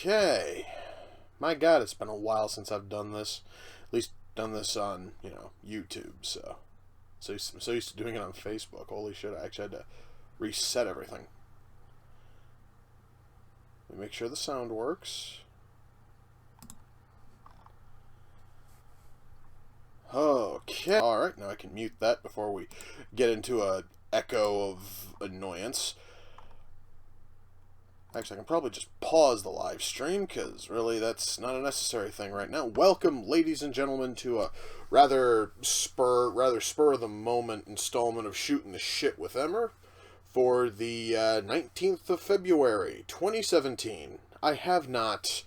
Okay. My God, it's been a while since I've done this. At least done this on, YouTube, so I'm so used to doing it on Facebook. Holy shit, I actually had to reset everything. Let me make sure the sound works. Okay. Alright, now I can mute that before we get into a echo of annoyance. Actually, I can probably just pause the live stream, because really that's not a necessary thing right now. Welcome, ladies and gentlemen, to a rather spur of the moment installment of Shootin The Shit with Emer for the 19th of February, 2017. I have not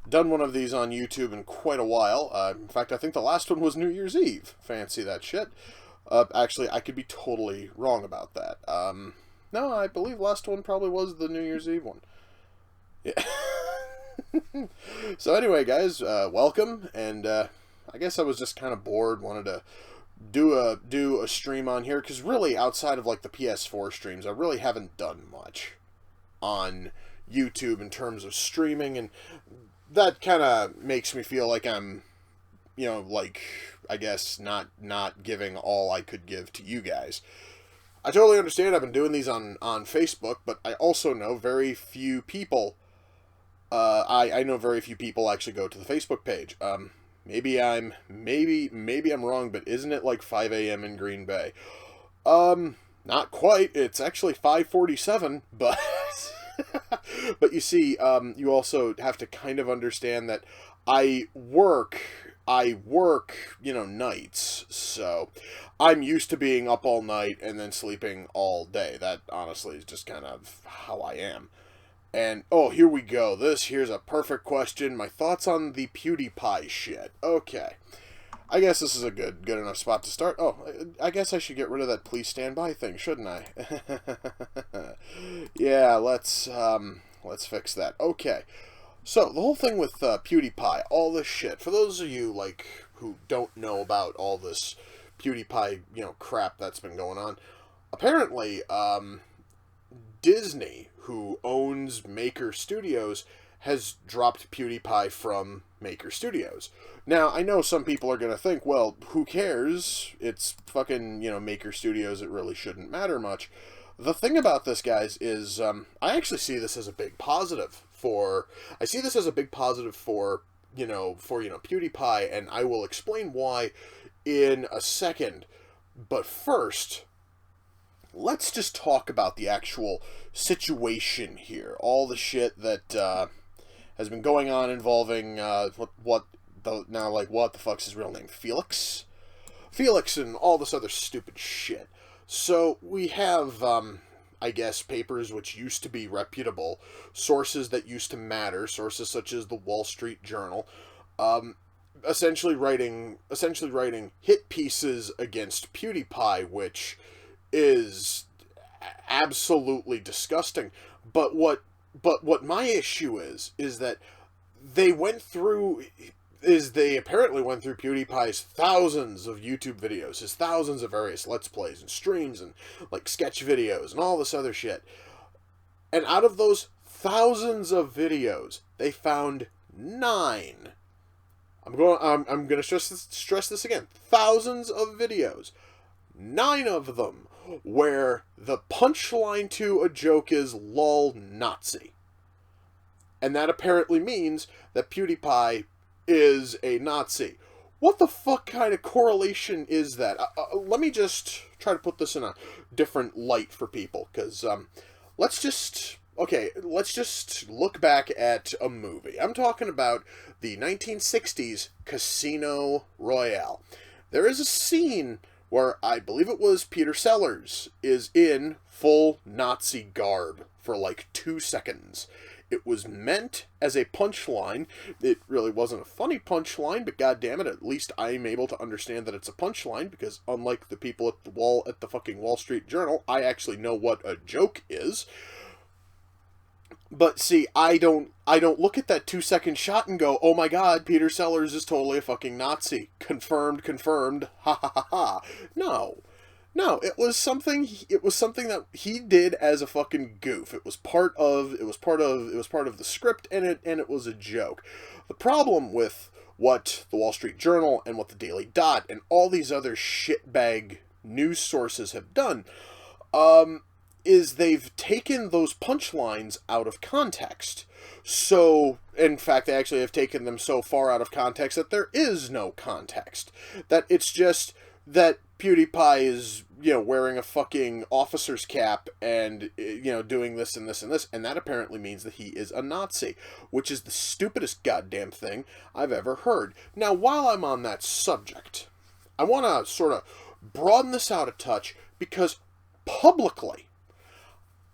done one of these on YouTube in quite a while. In fact, I think the last one was New Year's Eve. Fancy that shit. Actually, I could be totally wrong about that. No, I believe last one probably was the New Year's Eve one. Yeah. So anyway, guys, welcome, and I guess I was just kind of bored, wanted to do a stream on here, because really, outside of like the PS4 streams, I really haven't done much on YouTube in terms of streaming, and that kind of makes me feel like I'm, like, I guess not giving all I could give to you guys. I totally understand. I've been doing these on Facebook, but I also know very few people. I know very few people actually go to the Facebook page. Maybe I'm wrong, but isn't it like 5 a.m. in Green Bay? Not quite. It's actually 5:47, but but you see, you also have to kind of understand that I work, nights, so I'm used to being up all night and then sleeping all day. That, honestly, is just kind of how I am. And, oh, here we go. Here's a perfect question. My thoughts on the PewDiePie shit. Okay. I guess this is a good enough spot to start. Oh, I guess I should get rid of that please stand by thing, shouldn't I? Yeah, let's fix that. Okay. So, the whole thing with PewDiePie, all this shit, for those of you, like, who don't know about all this PewDiePie, crap that's been going on, apparently, Disney, who owns Maker Studios, has dropped PewDiePie from Maker Studios. Now, I know some people are going to think, well, who cares? It's fucking, Maker Studios, it really shouldn't matter much. The thing about this, guys, is I actually see this as a big positive for PewDiePie, and I will explain why in a second. But first, let's just talk about the actual situation here. All the shit that has been going on involving what the fuck's his real name? Felix, and all this other stupid shit. So we have, I guess, papers which used to be reputable, sources that used to matter, sources such as the Wall Street Journal, essentially writing hit pieces against PewDiePie, which is absolutely disgusting. But what my issue is that they apparently went through PewDiePie's thousands of YouTube videos, his thousands of various Let's Plays and streams and, like, sketch videos and all this other shit. And out of those thousands of videos, they found 9. I'm going to stress this again. Thousands of videos. 9 of them where the punchline to a joke is lol Nazi. And that apparently means that PewDiePie is a Nazi. What the fuck kind of correlation is that? Let me just try to put this in a different light for people, because let's just look back at a movie. I'm talking about the 1960s Casino Royale. There is a scene where I believe it was Peter Sellers is in full Nazi garb for like 2 seconds. It was meant as a punchline. It really wasn't a funny punchline, but goddammit, at least I'm able to understand that it's a punchline, because unlike the people at the fucking Wall Street Journal, I actually know what a joke is. But see, I don't look at that 2-second shot and go, oh my god, Peter Sellers is totally a fucking Nazi. Confirmed, ha ha ha ha. No. No, it was something. It was something that he did as a fucking goof. It was part of. It was part of. It was part of the script, and it was a joke. The problem with what the Wall Street Journal and what the Daily Dot and all these other shitbag news sources have done, is they've taken those punchlines out of context. So, in fact, they actually have taken them so far out of context that there is no context. That it's just that PewDiePie is, wearing a fucking officer's cap and, doing this and this and this, and that apparently means that he is a Nazi, which is the stupidest goddamn thing I've ever heard. Now, while I'm on that subject, I want to sort of broaden this out a touch, because publicly,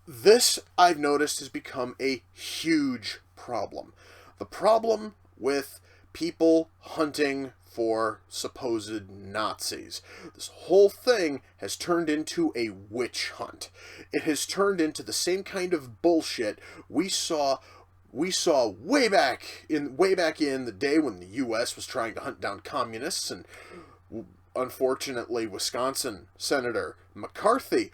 this, I've noticed, has become a huge problem. The problem with people hunting for supposed Nazis. This whole thing has turned into a witch hunt. It has turned into the same kind of bullshit we saw way back in the day when the U.S. was trying to hunt down communists, and unfortunately Wisconsin Senator McCarthy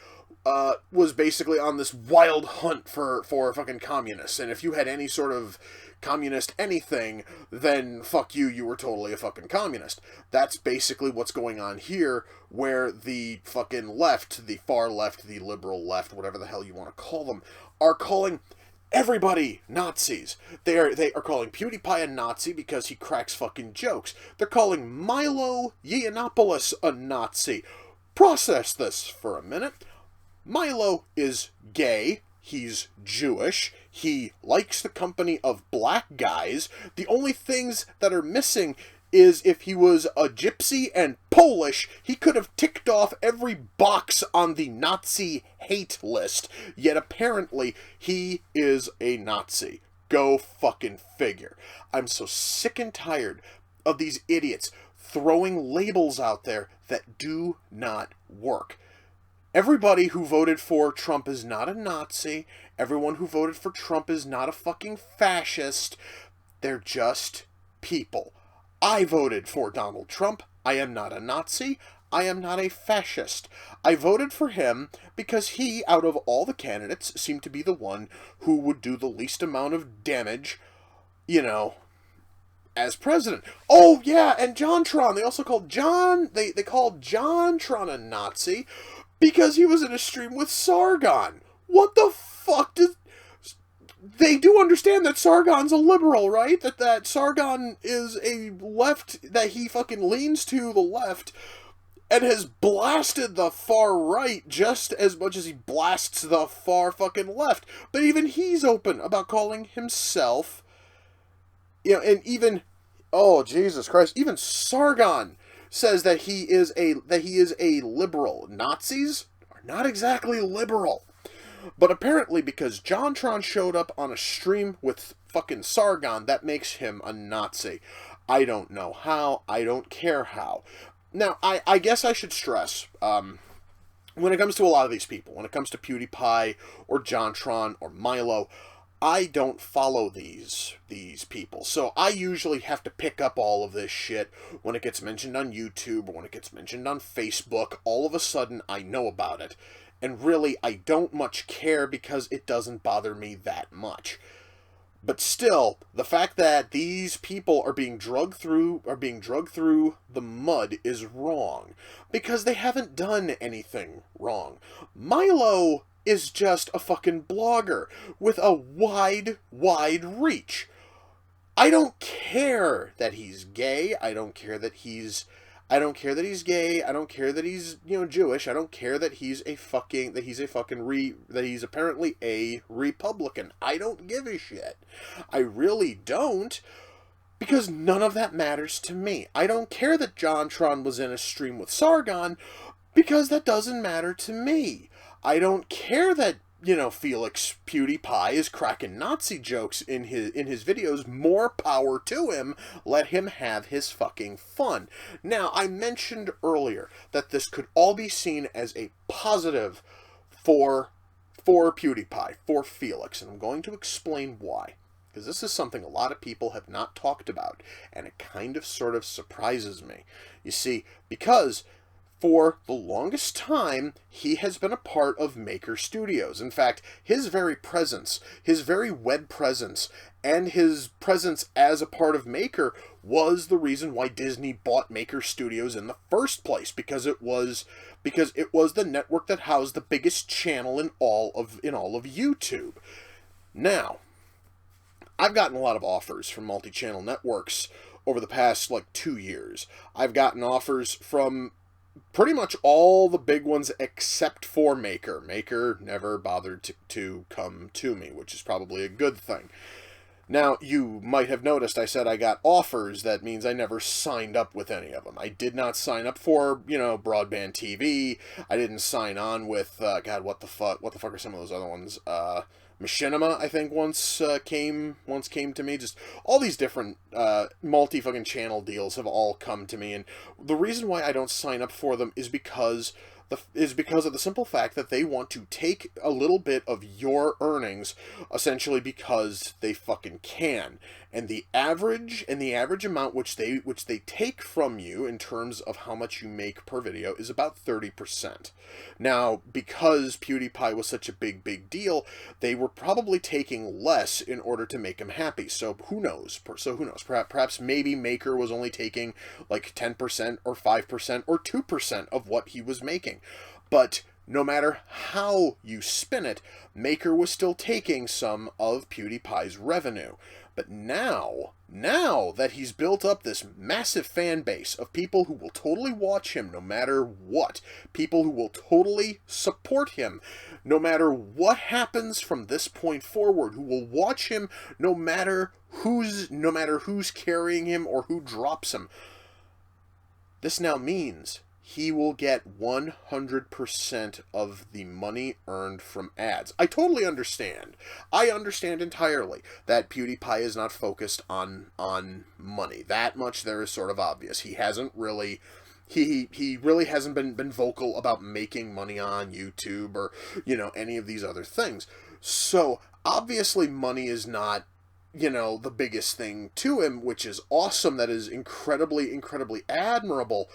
was basically on this wild hunt for fucking communists. And if you had any sort of communist anything, then fuck you, you were totally a fucking communist. That's basically what's going on here, where the fucking left, the far left, the liberal left, whatever the hell you want to call them, are calling everybody Nazis. They are calling PewDiePie a Nazi because he cracks fucking jokes. They're calling Milo Yiannopoulos a Nazi. Process this for a minute. Milo is gay, he's Jewish, he likes the company of black guys. The only things that are missing is if he was a gypsy and Polish, he could have ticked off every box on the Nazi hate list. Yet apparently, he is a Nazi. Go fucking figure. I'm so sick and tired of these idiots throwing labels out there that do not work. Everybody who voted for Trump is not a Nazi. Everyone who voted for Trump is not a fucking fascist. They're just people. I voted for Donald Trump. I am not a Nazi. I am not a fascist. I voted for him because he, out of all the candidates, seemed to be the one who would do the least amount of damage, as president. Oh, yeah, and JonTron. They also called they called JonTron a Nazi because he was in a stream with Sargon. What the fuck does... They do understand that Sargon's a liberal, right? That Sargon is a left, that he fucking leans to the left and has blasted the far right just as much as he blasts the far fucking left. But even he's open about calling himself, and even, oh, Jesus Christ, even Sargon says that he is a liberal. Nazis are not exactly liberal. But apparently, because JonTron showed up on a stream with fucking Sargon, that makes him a Nazi. I don't know how. I don't care how. Now, I guess I should stress, when it comes to a lot of these people, when it comes to PewDiePie or JonTron or Milo, I don't follow these people. So I usually have to pick up all of this shit when it gets mentioned on YouTube or when it gets mentioned on Facebook. All of a sudden, I know about it. And really, I don't much care because it doesn't bother me that much. But still, the fact that these people are being drugged through the mud is wrong. Because they haven't done anything wrong. Milo is just a fucking blogger with a wide reach. I don't care that he's gay. I don't care that he's gay. I don't care that he's, Jewish. I don't care that he's apparently a Republican. I don't give a shit. I really don't. Because none of that matters to me. I don't care that JonTron was in a stream with Sargon, because that doesn't matter to me. I don't care that, Felix PewDiePie is cracking Nazi jokes in his videos. More power to him. Let him have his fucking fun. Now, I mentioned earlier that this could all be seen as a positive for PewDiePie, for Felix, and I'm going to explain why. Because this is something a lot of people have not talked about, and it kind of sort of surprises me. You see, because For the longest time, he has been a part of Maker Studios. In fact, his very presence, his very web presence, and his presence as a part of Maker was the reason why Disney bought Maker Studios in the first place, because it was the network that housed the biggest channel in all of YouTube. Now, I've gotten a lot of offers from multi-channel networks over the past, 2 years. I've gotten offers from pretty much all the big ones except for Maker. Maker never bothered to come to me, which is probably a good thing. Now, you might have noticed I said I got offers. That means I never signed up with any of them. I did not sign up for, broadband TV. I didn't sign on with, God, what the fuck are some of those other ones? Machinima, I think, once came to me. Just all these different multi-fucking channel deals have all come to me, and the reason why I don't sign up for them is because of the simple fact that they want to take a little bit of your earnings, essentially because they fucking can. And the average amount which they take from you in terms of how much you make per video is about 30%. Now, because PewDiePie was such a big deal, they were probably taking less in order to make him happy. So who knows? Perhaps maybe Maker was only taking like 10% or 5% or 2% of what he was making. But no matter how you spin it, Maker was still taking some of PewDiePie's revenue. But now that he's built up this massive fan base of people who will totally watch him no matter what, people who will totally support him no matter what happens from this point forward, who will watch him no matter who's carrying him or who drops him, this now means he will get 100% of the money earned from ads. I totally understand. I understand entirely that PewDiePie is not focused on money. That much there is sort of obvious. He hasn't really... He really hasn't been vocal about making money on YouTube or, any of these other things. So, obviously money is not, the biggest thing to him, which is awesome. That is incredibly admirable.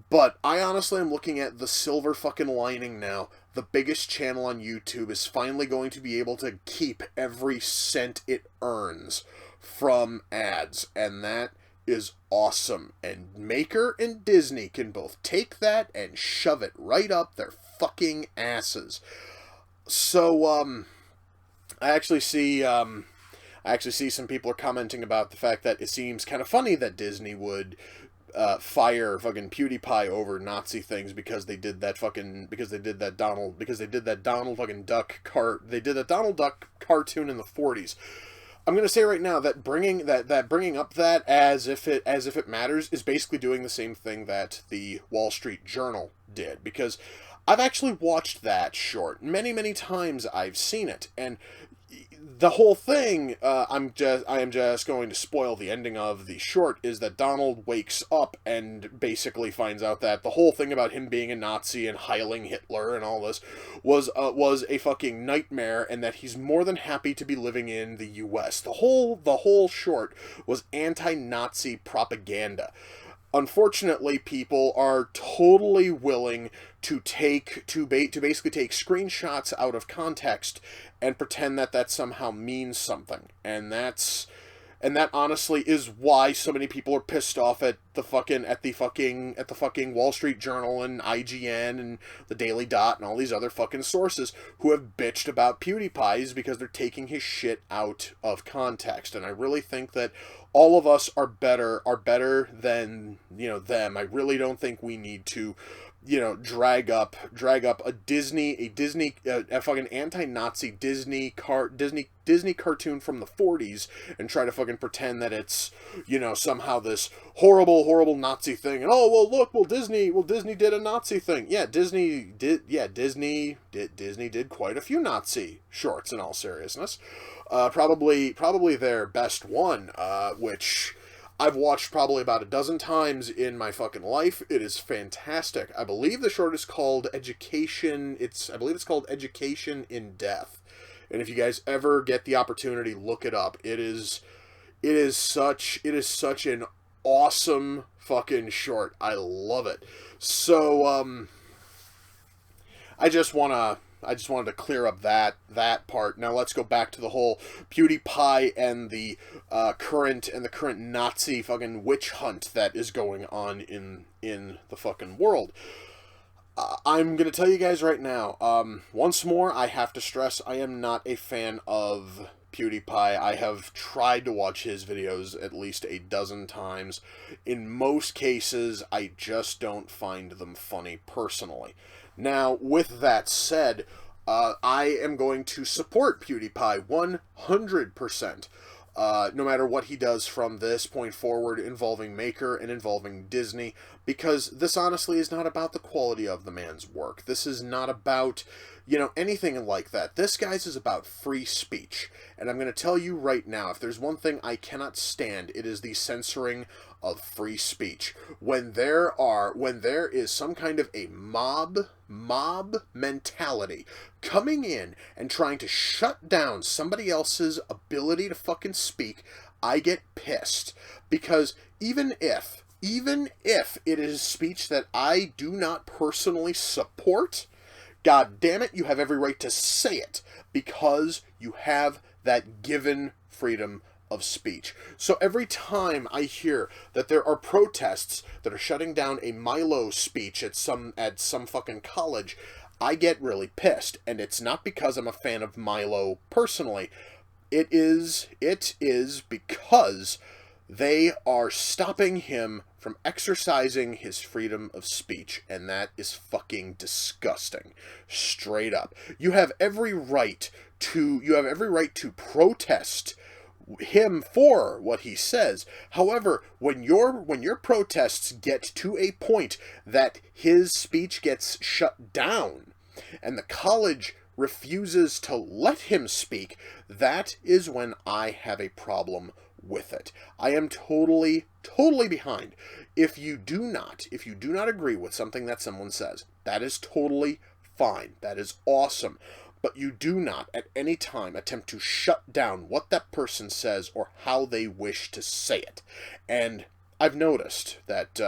But I honestly am looking at the silver fucking lining now. The biggest channel on YouTube is finally going to be able to keep every cent it earns from ads. And that is awesome. And Maker and Disney can both take that and shove it right up their fucking asses. So, I actually see some people are commenting about the fact that it seems kind of funny that Disney would fire fucking PewDiePie over Nazi things because they did that Donald Duck cartoon in the 40s. I'm gonna say right now that bringing up that as if it matters is basically doing the same thing that the Wall Street Journal did, because I've actually watched that short many times. I've seen it, and the whole thing, I am just going to spoil the ending of the short, is that Donald wakes up and basically finds out that the whole thing about him being a Nazi and heiling Hitler and all this was a fucking nightmare, and that he's more than happy to be living in the U.S. The whole short was anti-Nazi propaganda. Unfortunately, people are totally willing to basically take screenshots out of context and pretend that somehow means something, and that honestly is why so many people are pissed off at the fucking Wall Street Journal and IGN and the Daily Dot and all these other fucking sources who have bitched about PewDiePie, is because they're taking his shit out of context. And I really think that all of us are better than, them. I really don't think we need to, drag up a fucking anti-Nazi Disney cartoon from the 40s and try to fucking pretend that it's, somehow this horrible Nazi thing. And Disney did a Nazi thing. Yeah, Disney did quite a few Nazi shorts, in all seriousness. Probably their best one, which I've watched probably about a dozen times in my fucking life. It is fantastic. I believe the short is called Education. I believe it's called Education in Death. And if you guys ever get the opportunity, look it up. It is such an awesome fucking short. I love it. So, I just wanted to clear up that part. Now let's go back to the whole PewDiePie and the current Nazi fucking witch hunt that is going on in the fucking world. I'm gonna tell you guys right now. Once more, I have to stress I am not a fan of PewDiePie. I have tried to watch his videos at least a dozen times. In most cases, I just don't find them funny personally. Now, with that said, I am going to support PewDiePie 100%. No matter what he does from this point forward involving Maker and involving Disney, because this honestly is not about the quality of the man's work. This is not about, anything like that. This, guys, is about free speech. And I'm going to tell you right now, if there's one thing I cannot stand, it is the censoring of free speech. When there is some kind of a mob mentality coming in and trying to shut down somebody else's ability to fucking speak, I get pissed. Because even if it is speech that I do not personally support, god damn it, you have every right to say it, because you have that given freedom of speech. So every time I hear that there are protests that are shutting down a Milo speech at some fucking college, I get really pissed. And it's not because I'm a fan of Milo personally. It is because they are stopping him from exercising his freedom of speech, and that is fucking disgusting. Straight up. You have every right to protest him for what he says. However, when your protests get to a point that his speech gets shut down and the college refuses to let him speak, that is when I have a problem with it. I am totally behind. If you do not agree with something that someone says, that is totally fine. That is awesome. But you do not at any time attempt to shut down what that person says or how they wish to say it. And I've noticed that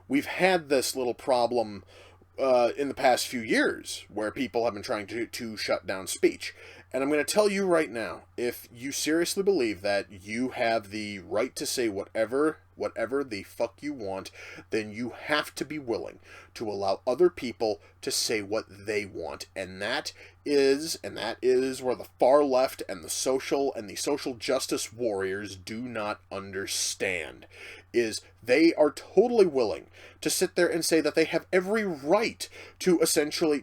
we've had this little problem in the past few years where people have been trying to shut down speech. And I'm going to tell you right now, if you seriously believe that you have the right to say whatever the fuck you want, then you have to be willing to allow other people to say what they want. And that is where the far left and the social justice warriors do not understand. Is they are totally willing to sit there and say that they have every right to essentially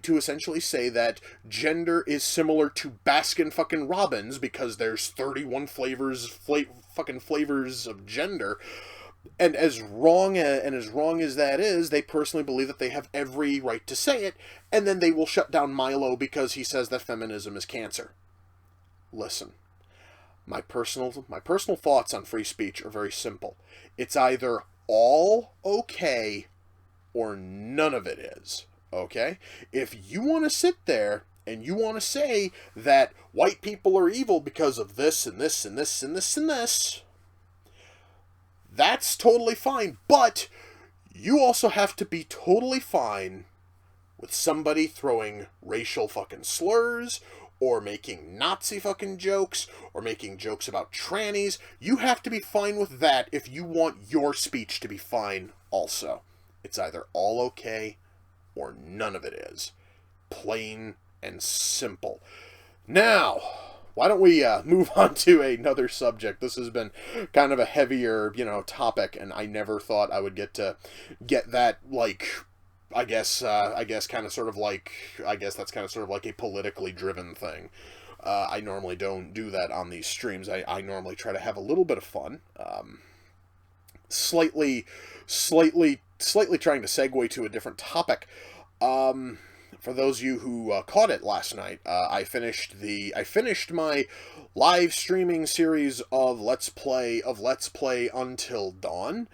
say that gender is similar to Baskin fucking Robbins because there's 31 flavors of gender. And as wrong as that is, they personally believe that they have every right to say it, and then they will shut down Milo because he says that feminism is cancer. Listen, my personal thoughts on free speech are very simple. It's either all okay or none of it is. Okay? If you want to sit there and you want to say that white people are evil because of this and this and this and this and this, that's totally fine, but you also have to be totally fine with somebody throwing racial fucking slurs or making Nazi fucking jokes or making jokes about trannies. You have to be fine with that if you want your speech to be fine also. It's either all okay or none of it is. Plain and simple. Now, why don't we move on to another subject? This has been kind of a heavier, topic, and I never thought I would get that, I guess that's kind of sort of like a politically driven thing. I normally don't do that on these streams. I normally try to have a little bit of fun. Slightly trying to segue to a different topic. For those of you who caught it last night, I finished my live streaming series of Let's Play Until Dawn.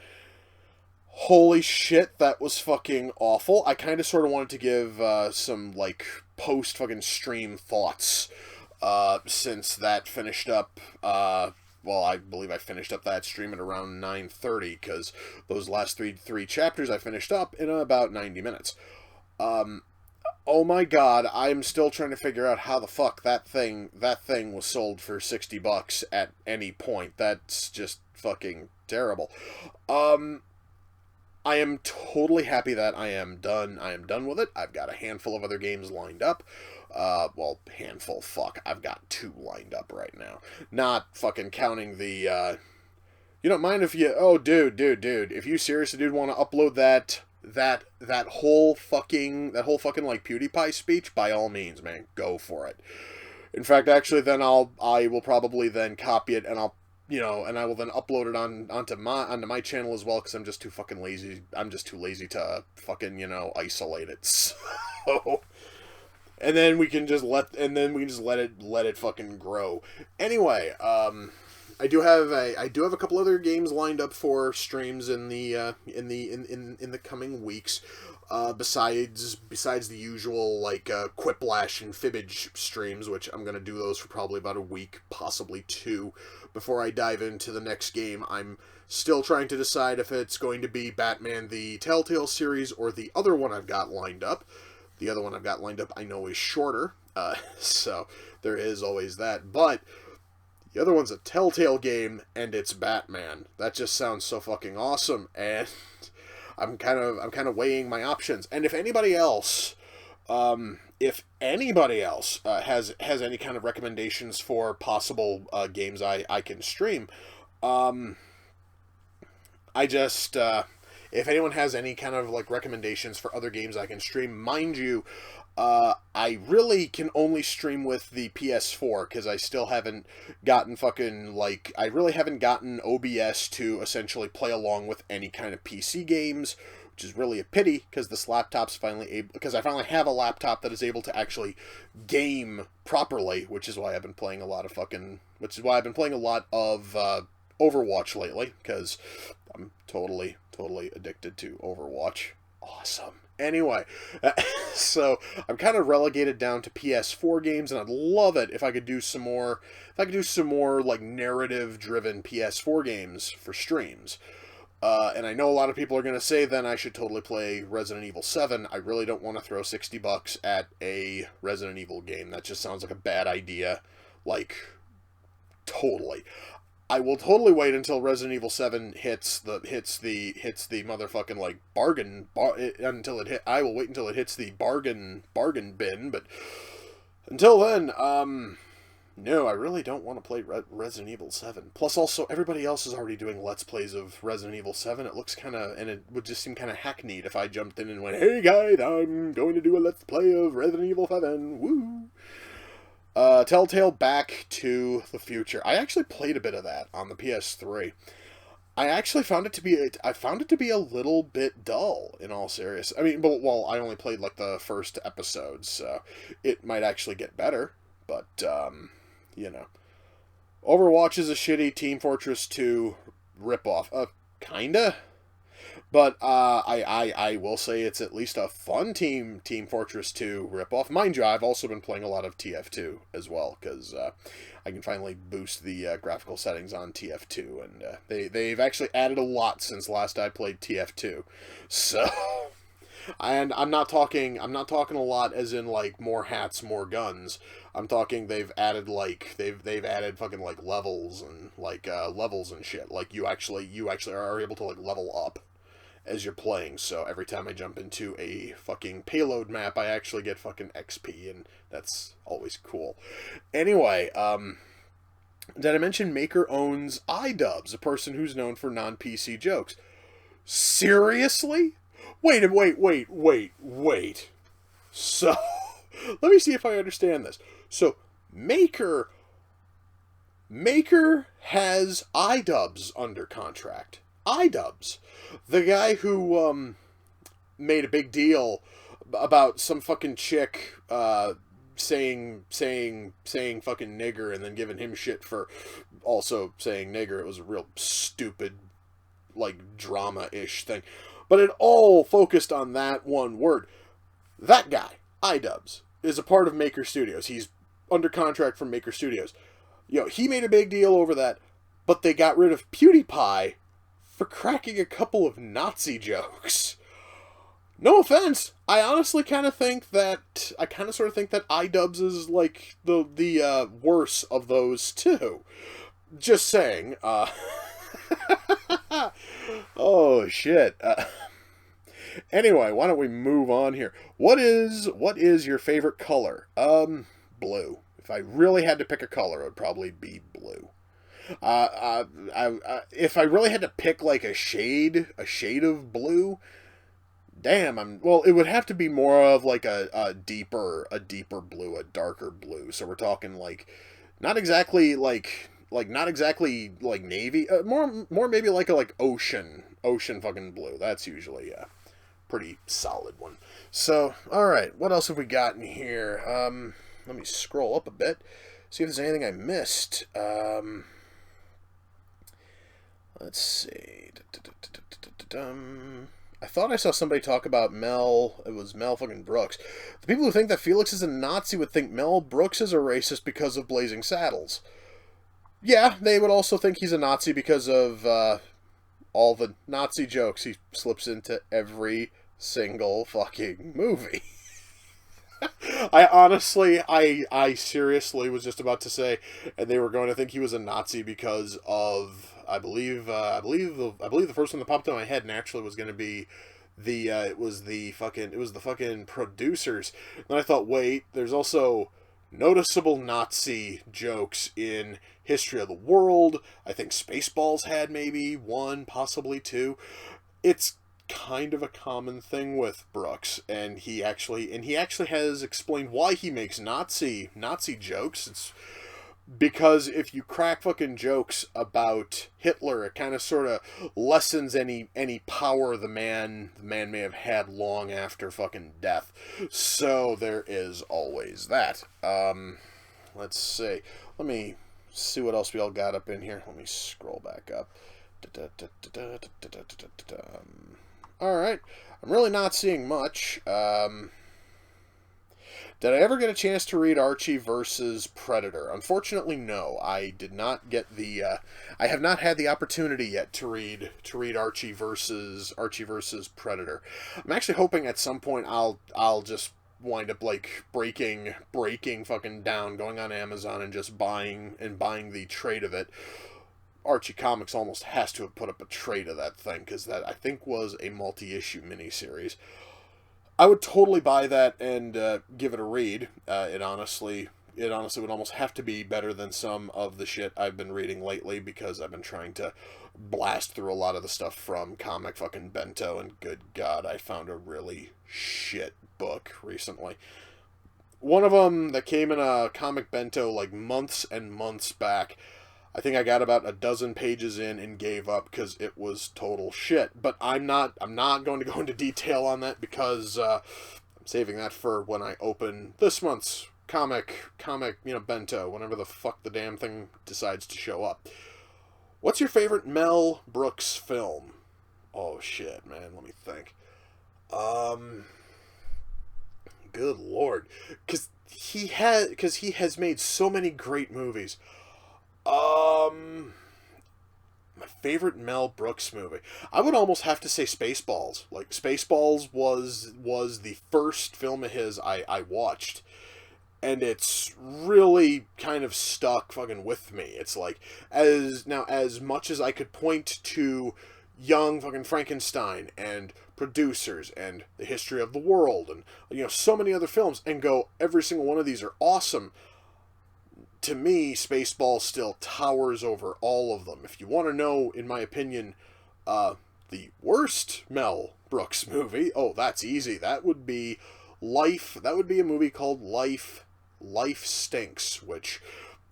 Holy shit, that was fucking awful. I kind of sort of wanted to give some post fucking stream thoughts since that finished up I believe I finished up that stream at around 9:30, because those last three chapters I finished up in about 90 minutes. Oh my god, I'm still trying to figure out how the fuck that thing was sold for $60 at any point. That's just fucking terrible. I am totally happy that I am done. I am done with it. I've got a handful of other games lined up. Handful, fuck. I've got 2 lined up right now. Not fucking counting the, you don't mind if you, oh, dude, if you seriously, dude, want to upload that whole fucking, like, PewDiePie speech, by all means, man, go for it. In fact, actually, then I will probably then copy it, and and I will then upload it onto my channel as well, because I'm just too fucking lazy. I'm just too lazy to fucking, isolate it. So, and then we can just let it fucking grow. Anyway, I do have a couple other games lined up for streams in the coming weeks. Besides the usual, like, Quiplash and Fibbage streams, which I'm gonna do those for probably about a week, possibly 2, before I dive into the next game. I'm still trying to decide if it's going to be Batman the Telltale series or the other one I've got lined up. The other one I've got lined up I know is shorter, so there is always that, but the other one's a Telltale game, and it's Batman. That just sounds so fucking awesome, and I'm kind of weighing my options. And if anybody else has any kind of recommendations for possible games I can stream, if anyone has any kind of, like, recommendations for other games I can stream, mind you, I really can only stream with the PS4, because I still haven't gotten I really haven't gotten OBS to essentially play along with any kind of PC games, which is really a pity, because this laptop's because I finally have a laptop that is able to actually game properly, which is why I've been playing a lot of Overwatch lately, because I'm totally addicted to Overwatch. Awesome. Anyway, so I'm kind of relegated down to PS4 games, and I'd love it if I could do some more, like, narrative-driven PS4 games for streams. And I know a lot of people are going to say then I should totally play Resident Evil 7. I really don't want to throw $60 at a Resident Evil game. That just sounds like a bad idea. Like, totally. I will totally wait until Resident Evil 7 hits the motherfucking, like, I will wait until it hits the bargain bin, but until then, no, I really don't want to play Resident Evil 7. Plus, also, everybody else is already doing Let's Plays of Resident Evil 7. It looks and it would just seem kind of hackneyed if I jumped in and went, "Hey guys, I'm going to do a Let's Play of Resident Evil 7, woo!" Telltale Back to the Future. I actually played a bit of that on the PS3. I actually found it to be a little bit dull, in all seriousness. I mean, well, I only played, like, the first episode, so it might actually get better, but, Overwatch is a shitty Team Fortress 2 ripoff. Kinda? But I will say it's at least a fun Team Fortress 2 ripoff. Mind you, I've also been playing a lot of TF2 as well, because I can finally boost the graphical settings on TF2, and they've actually added a lot since last I played TF2. So, and I'm not talking a lot as in, like, more hats, more guns. I'm talking they've added fucking, like, levels and shit. Like, you actually are able to, like, level up as you're playing, so every time I jump into a fucking payload map, I actually get fucking XP, and that's always cool. Anyway, did I mention Maker owns iDubbbz, a person who's known for non-PC jokes? Seriously? Wait. So, let me see if I understand this. So, Maker has iDubbbz under contract. iDubbbz, the guy who made a big deal about some fucking chick saying fucking nigger and then giving him shit for also saying nigger. It was a real stupid, like, drama-ish thing, but it all focused on that one word. That guy, iDubbbz, is a part of Maker Studios. He's under contract from Maker Studios. He made a big deal over that. but they got rid of PewDiePie for cracking a couple of Nazi jokes. No offense, I honestly kind of think that, sort of think that iDubbbz is like the worse of those two. Just saying. Oh shit. Anyway, why don't we move on here? What is your favorite color? Blue. If I really had to pick a color, it would probably be blue. If I really had to pick like a shade of blue, damn, well, it would have to be more of like a deeper blue, a darker blue. So we're talking like, not exactly like navy, more maybe like ocean fucking blue. That's usually a pretty solid one. So, all right, what else have we got in here? Let me scroll up a bit, see if there's anything I missed. Let's see. I thought I saw somebody talk about Mel. It was Mel fucking Brooks. The people who think that Felix is a Nazi would think Mel Brooks is a racist because of Blazing Saddles. Yeah, they would also think he's a Nazi because of all the Nazi jokes he slips into every single fucking movie. I seriously was just about to say, and they were going to think he was a Nazi because of, I believe the first one that popped in my head naturally was going to be it was the fucking producers. And I thought, wait, there's also noticeable Nazi jokes in History of the World. I think Spaceballs had maybe one, possibly two. It's kind of a common thing with Brooks, and he actually has explained why he makes Nazi jokes. It's because if you crack fucking jokes about Hitler, it kind of sort of lessens any power the man may have had long after fucking death. So there is always that. Let's see. Let me see what else we all got up in here. Let me scroll back up. Alright. I'm really not seeing much. Did I ever get a chance to read Archie versus Predator? Unfortunately, no. I did not get the. I have not had the opportunity yet to read Archie versus Predator. I'm actually hoping at some point I'll just wind up like breaking fucking down, going on Amazon and just buying the trade of it. Archie Comics almost has to have put up a trade of that thing, because that, I think, was a multi-issue miniseries. I would totally buy that and give it a read. It honestly would almost have to be better than some of the shit I've been reading lately, because I've been trying to blast through a lot of the stuff from Comic fucking Bento, and good God, I found a really shit book recently. One of them that came in a Comic Bento like months and months back, I think I got about a dozen pages in and gave up because it was total shit. But I'm not going to go into detail on that, because I'm saving that for when I open this month's comic, Bento, whenever the fuck the damn thing decides to show up. What's your favorite Mel Brooks film? Oh shit, man, let me think. Good lord, because he has made so many great movies. My favorite Mel Brooks movie, I would almost have to say Spaceballs. Like, Spaceballs was the first film of his I watched, and it's really kind of stuck fucking with me. It's like, as much as I could point to Young fucking Frankenstein and Producers and The History of the World and, so many other films, and go, every single one of these are awesome, to me, Spaceballs still towers over all of them. If you want to know, in my opinion, the worst Mel Brooks movie, oh, that's easy. That would be Life. That would be a movie called Life Stinks, which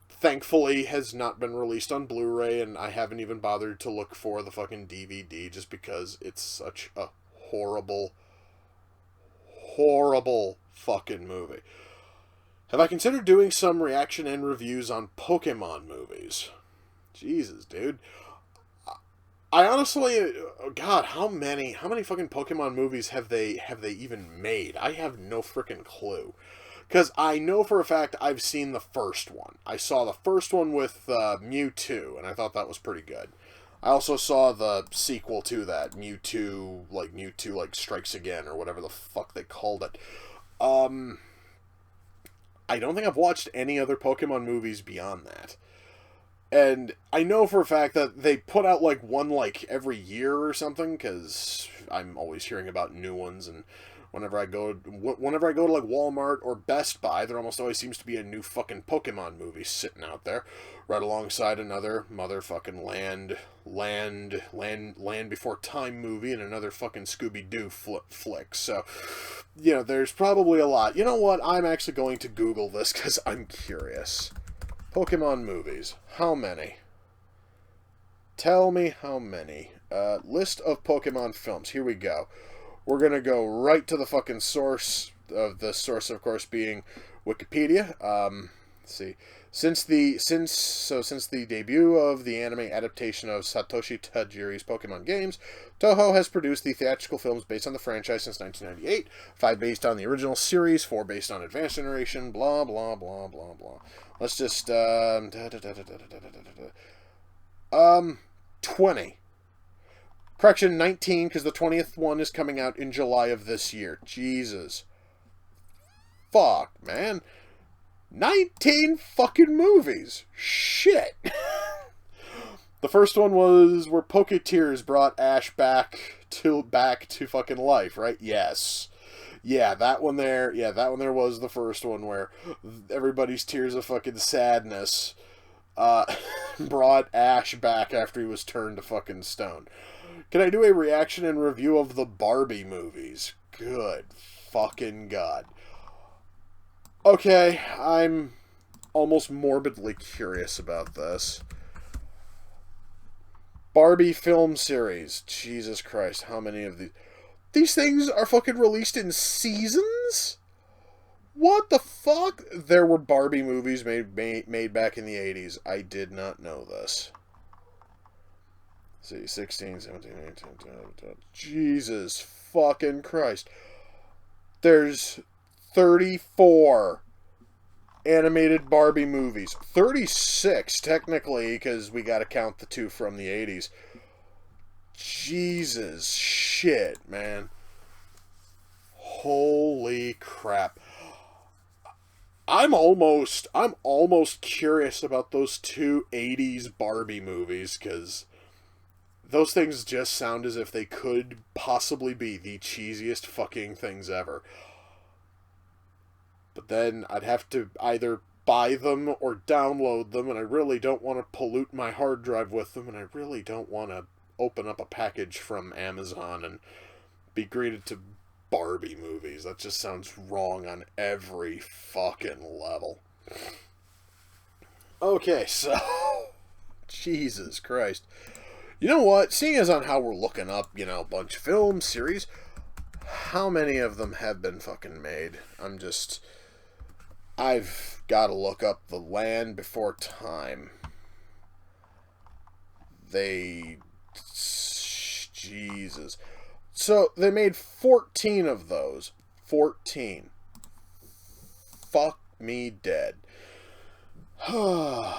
thankfully has not been released on Blu-ray, and I haven't even bothered to look for the fucking DVD, just because it's such a horrible fucking movie. Have I considered doing some reaction and reviews on Pokemon movies? Jesus, dude. I honestly, God, how many fucking Pokemon movies have they even made? I have no freaking clue. Because I know for a fact I've seen the first one. I saw the first one with Mewtwo, and I thought that was pretty good. I also saw the sequel to that, Mewtwo, like, Strikes Again, or whatever the fuck they called it. I don't think I've watched any other Pokemon movies beyond that. And I know for a fact that they put out, like, one, like, every year or something, because I'm always hearing about new ones, and whenever I go to, like, Walmart or Best Buy, there almost always seems to be a new fucking Pokemon movie sitting out there, right alongside another motherfucking Land Before Time movie and another fucking Scooby-Doo flick. So, you know, there's probably a lot. You know what? I'm actually going to Google this, because I'm curious. Pokemon movies. How many? Tell me how many. List of Pokemon films. Here we go. We're going to go right to the fucking source. The source, of course, being Wikipedia. Let's see. Since the debut of the anime adaptation of Satoshi Tajiri's Pokemon games, Toho has produced the theatrical films based on the franchise since 1998. 5 based on the original series, 4 based on Advanced Generation, blah, blah, blah, blah, blah. Let's just, 20. Correction, 19, because the 20th one is coming out in July of this year. Jesus. Fuck, man. 19 fucking movies. Shit. The first one was where Poketeers brought Ash back to fucking life, right? Yes. Yeah, that one there was the first one where everybody's tears of fucking sadness brought Ash back after he was turned to fucking stone. Can I do a reaction and review of the Barbie movies? Good fucking God. Okay, I'm almost morbidly curious about this. Barbie film series. Jesus Christ, how many of these? These things are fucking released in seasons? What the fuck? There were Barbie movies made back in the 80s. I did not know this. Let's see, 16, 17, 18, 19. Jesus fucking Christ. There's 34 animated Barbie movies. 36, technically, because we gotta count the 2 from the 80s. Jesus shit, man. Holy crap. I'm almost curious about those 2 80s Barbie movies, because those things just sound as if they could possibly be the cheesiest fucking things ever. But then I'd have to either buy them or download them, and I really don't want to pollute my hard drive with them, and I really don't want to open up a package from Amazon and be greeted to Barbie movies. That just sounds wrong on every fucking level. Okay, so Jesus Christ. You know what? Seeing as on how we're looking up, a bunch of film series, how many of them have been fucking made? I've got to look up The Land Before Time. Jesus. So, they made 14 of those. 14. Fuck me dead. The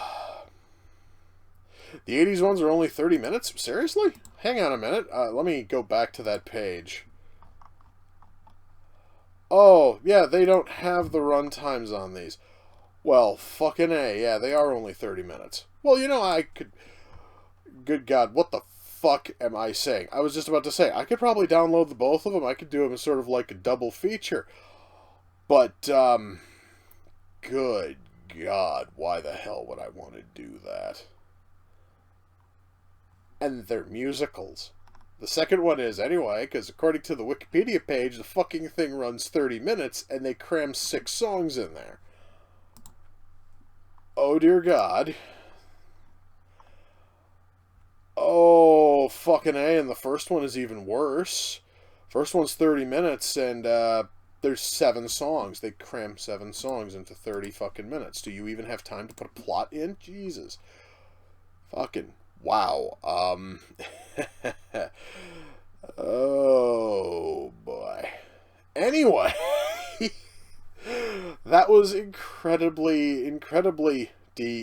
80s ones are only 30 minutes? Seriously? Hang on a minute. Let me go back to that page. Oh, yeah, they don't have the run times on these. Well, fucking A. Yeah, they are only 30 minutes. Well, I could... Good God, what the fuck am I saying? I was just about to say, I could probably download the both of them. I could do them as sort of like a double feature. But, good God, why the hell would I want to do that? And they're musicals. The second one is, anyway, because according to the Wikipedia page, the fucking thing runs 30 minutes, and they cram 6 songs in there. Oh, dear God. Oh, fucking A, and the first one is even worse. First one's 30 minutes, and there's 7 songs. They cram 7 songs into 30 fucking minutes. Do you even have time to put a plot in? Jesus. Fucking wow. Oh, boy. Anyway, that that was incredibly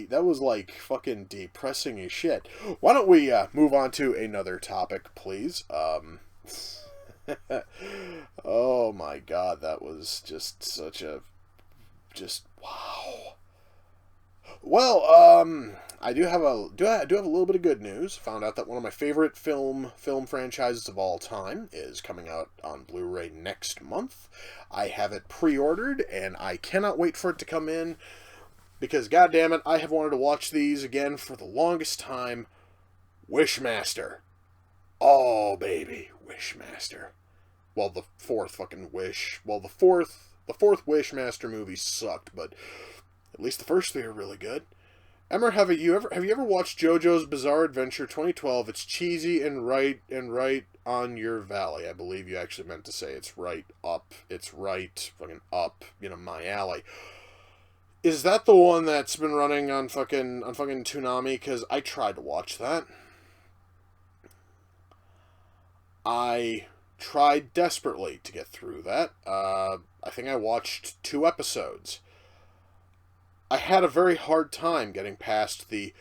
that was like fucking depressing as shit. Why don't we move on to another topic, please? Oh my god, that was just such a wow. Well, I do have a little bit of good news. Found out that one of my favorite film franchises of all time is coming out on Blu-ray next month. I have it pre-ordered, and I cannot wait for it to come in because, goddammit, I have wanted to watch these again for the longest time. Wishmaster. Oh baby, Wishmaster. Well, the fourth fucking Wish. Well, the fourth Wishmaster movie sucked, but at least the first three are really good. Emer, have you ever watched JoJo's Bizarre Adventure 2012? It's cheesy and right on your valley. I believe you actually meant to say it's right up. It's right fucking up, my alley. Is that the one that's been running on fucking Toonami? Because I tried to watch that. I tried desperately to get through that. I think I watched 2 episodes. I had a very hard time getting past the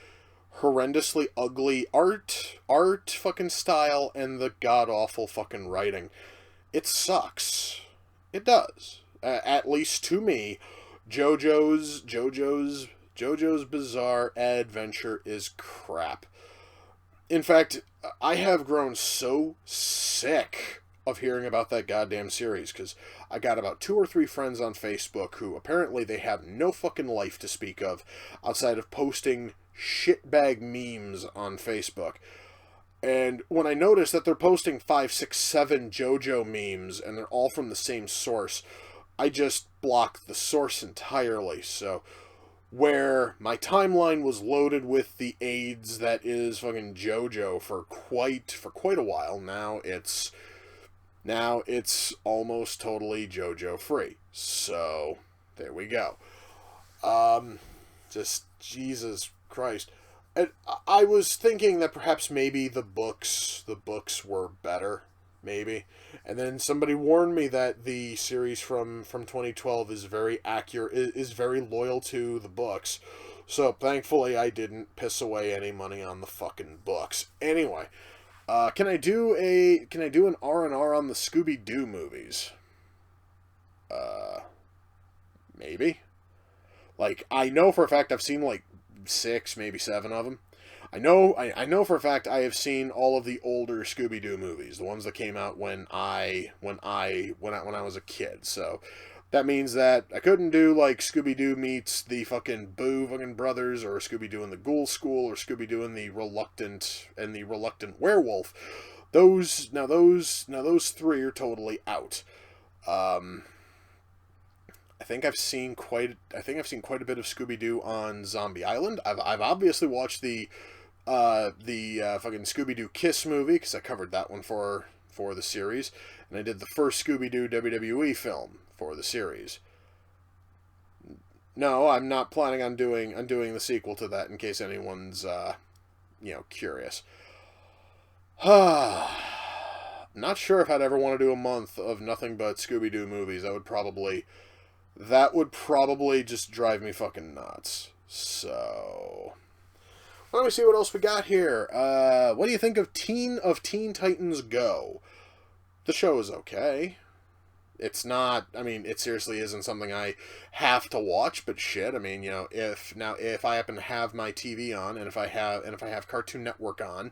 horrendously ugly art fucking style and the god-awful fucking writing. It sucks. It does. At least to me, JoJo's Bizarre Adventure is crap. In fact, I have grown so sick of hearing about that goddamn series, because I got about 2 or 3 friends on Facebook who apparently they have no fucking life to speak of outside of posting shitbag memes on Facebook. And when I notice that they're posting 5, 6, 7 JoJo memes and they're all from the same source, I just block the source entirely. So where my timeline was loaded with the AIDS that is fucking JoJo for quite a while, now it's almost totally JoJo free. So there we go. Just Jesus Christ. And I was thinking that perhaps maybe the books were better, maybe. And then somebody warned me that the series from 2012 is very accurate, is very loyal to the books. So thankfully I didn't piss away any money on the fucking books. Anyway, can I do an R&R on the Scooby-Doo movies? Maybe. Like, I know for a fact I've seen like 6, maybe 7 of them. I know for a fact I have seen all of the older Scooby-Doo movies, the ones that came out when I was a kid. So that means that I couldn't do like Scooby-Doo meets the fucking Boo fucking brothers, or Scooby-Doo and the Ghoul School, or Scooby-Doo and the Reluctant Werewolf. Those 3 are totally out. I think I've seen quite a bit of Scooby-Doo on Zombie Island. I've obviously watched the fucking Scooby-Doo Kiss movie, because I covered that one for the series, and I did the first Scooby-Doo WWE film for the series. No, I'm not planning on doing the sequel to that, in case anyone's curious. Not sure if I'd ever want to do a month of nothing but Scooby-Doo movies. That would probably just drive me fucking nuts. So let me see what else we got here. What do you think of Teen Titans Go? The show is okay. It's not, it seriously isn't something I have to watch, but shit, if I happen to have my TV on, and if I have Cartoon Network on,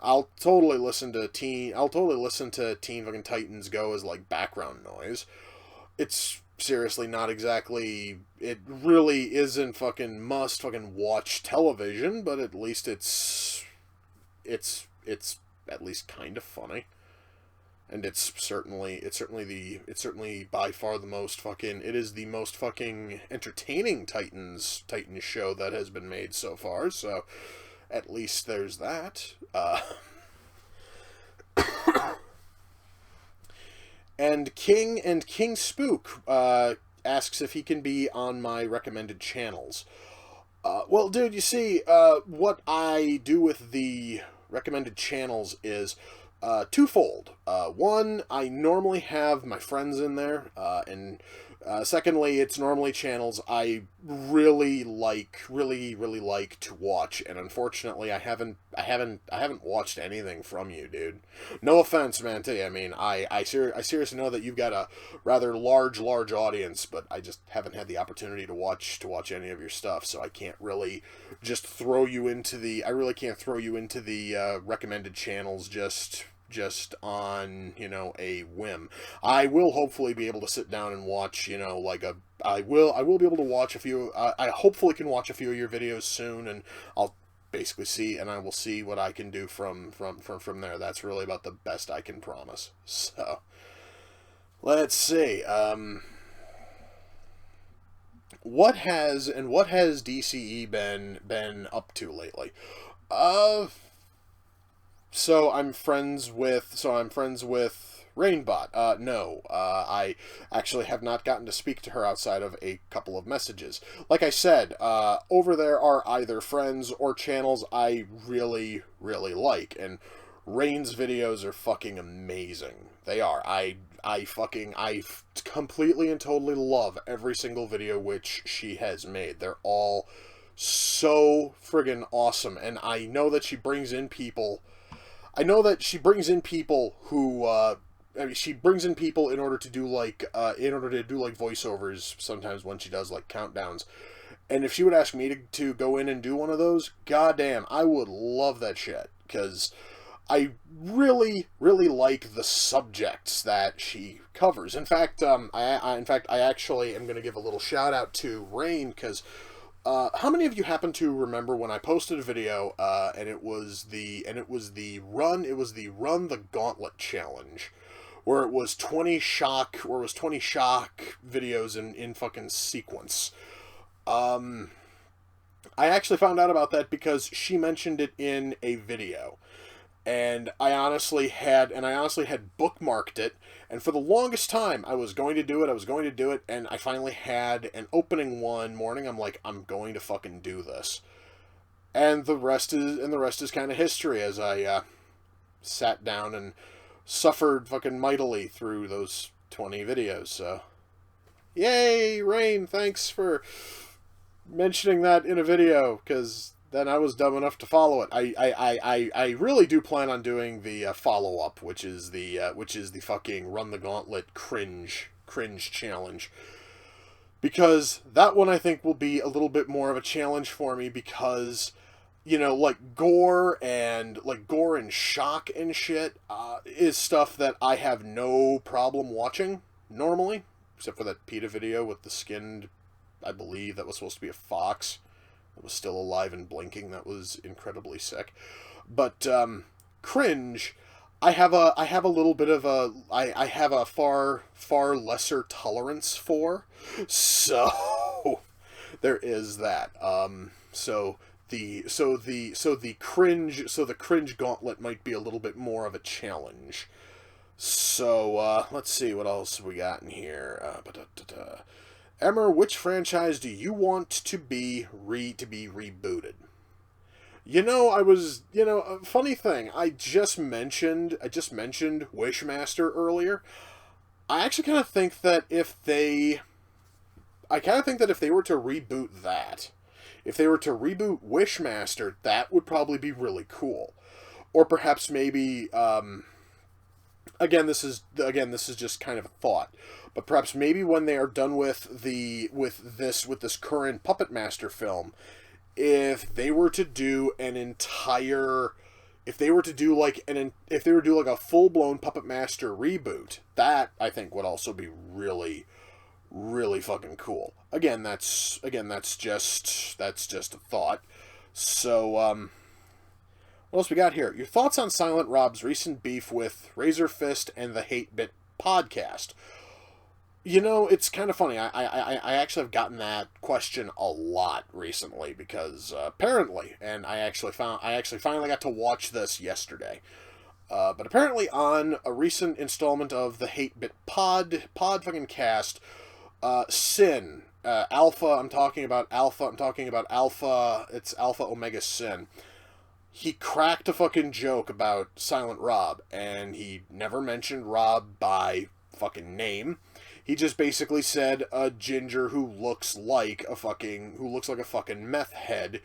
I'll totally listen to Teen fucking Titans Go as like background noise. It's seriously not exactly, it really isn't fucking must fucking watch television, but at least it's at least kind of funny. And it's certainly by far the most fucking, it is the most fucking entertaining Titans show that has been made so far, so at least there's that. And King Spook asks if he can be on my recommended channels. Well, dude, you see, what I do with the recommended channels is twofold. One, I normally have my friends in there, and Secondly, it's normally channels I really like to watch, and unfortunately, I haven't watched anything from you, dude. No offense, man, to you. I mean, I seriously know that you've got a rather large audience, but I just haven't had the opportunity to watch any of your stuff, so I can't really just throw you into the. I really can't throw you into the recommended channels just on, you know, a whim. I will hopefully be able to sit down and watch, you know, like I will be able to watch a few, I hopefully can watch a few of your videos soon, and I'll basically see, and I will see what I can do from there. That's really about the best I can promise. So, let's see, what has DCE been up to lately? So I'm friends with Rainbot. No, I actually have not gotten to speak to her outside of a couple of messages. Like I said, over there are either friends or channels I really like, and Rain's videos are fucking amazing. They are. I completely and totally love every single video which she has made. They're all so friggin' awesome, and I know that she brings in people. Who, I mean, she brings in people in order to do like voiceovers sometimes when she does like countdowns. And if she would ask me to go in and do one of those, goddamn, I would love that shit, because I really like the subjects that she covers. In fact, I actually am going to give a little shout out to Rain, because how many of you happen to remember when I posted a video, and it was the run the gauntlet challenge, where it was 20 shock videos in fucking sequence. I actually found out about that because she mentioned it in a video. And I honestly had bookmarked it, and for the longest time I was going to do it, and I finally had an opening one morning. I'm like, I'm going to fucking do this. And the rest is kind of history, as I sat down and suffered fucking mightily through those 20 videos. So, yay, Rain, thanks for mentioning that in a video, because then I was dumb enough to follow it. I really do plan on doing the follow-up, which is the fucking Run the Gauntlet cringe challenge. Because that one I think will be a little bit more of a challenge for me, because, you know, like gore and shock and shit is stuff that I have no problem watching normally, except for that PETA video with the skinned, I believe that was supposed to be a fox. It was still alive and blinking. That was incredibly sick. But cringe, I have a little bit of a I have a far lesser tolerance for. So there is that. So the cringe gauntlet might be a little bit more of a challenge. So let's see what else we got in here. Emer, which franchise do you want to be rebooted? You know, a funny thing, I just mentioned Wishmaster earlier. I actually kind of think that if they were to reboot that, if they were to reboot Wishmaster, that would probably be really cool. Or perhaps maybe, again, this is just kind of a thought. But perhaps maybe when they are done with this current Puppet Master film, if they were to do a full-blown Puppet Master reboot, that I think would also be really fucking cool. Again, that's just a thought. So what else we got here? Your thoughts on Silent Rob's recent beef with Razor Fist and the Hate Bit podcast. You know, it's kind of funny. I actually have gotten that question a lot recently, because apparently, and I actually finally got to watch this yesterday. But apparently, on a recent installment of the Hate Bit pod fucking cast, Sin, Alpha. I'm talking about Alpha. It's Alpha Omega Sin. He cracked a fucking joke about Silent Rob, and he never mentioned Rob by fucking name. He just basically said a ginger who looks like a fucking meth head.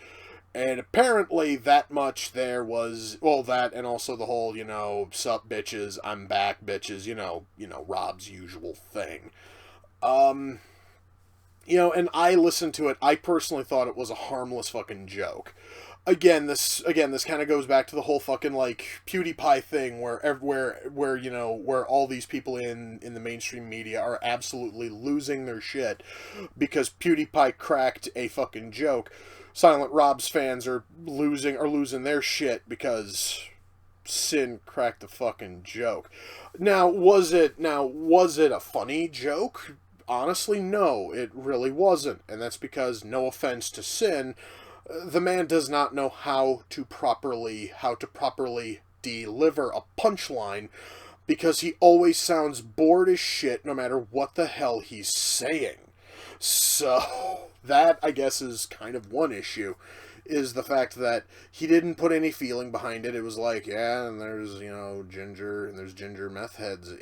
And apparently that much there was, well, that and also the whole, sup bitches, I'm back bitches, Rob's usual thing. And I listened to it. I personally thought it was a harmless fucking joke. Again, this kind of goes back to the whole fucking like PewDiePie thing, where all these people in the mainstream media are absolutely losing their shit because PewDiePie cracked a fucking joke. Silent Rob's fans are losing their shit because Sin cracked the fucking joke. Now was it a funny joke? Honestly, no, it really wasn't, and that's because, no offense to Sin, the man does not know how to properly deliver a punchline, because he always sounds bored as shit no matter what the hell he's saying. So, that, I guess, is kind of one issue, is the fact that he didn't put any feeling behind it. It was like, yeah, and there's, ginger meth heads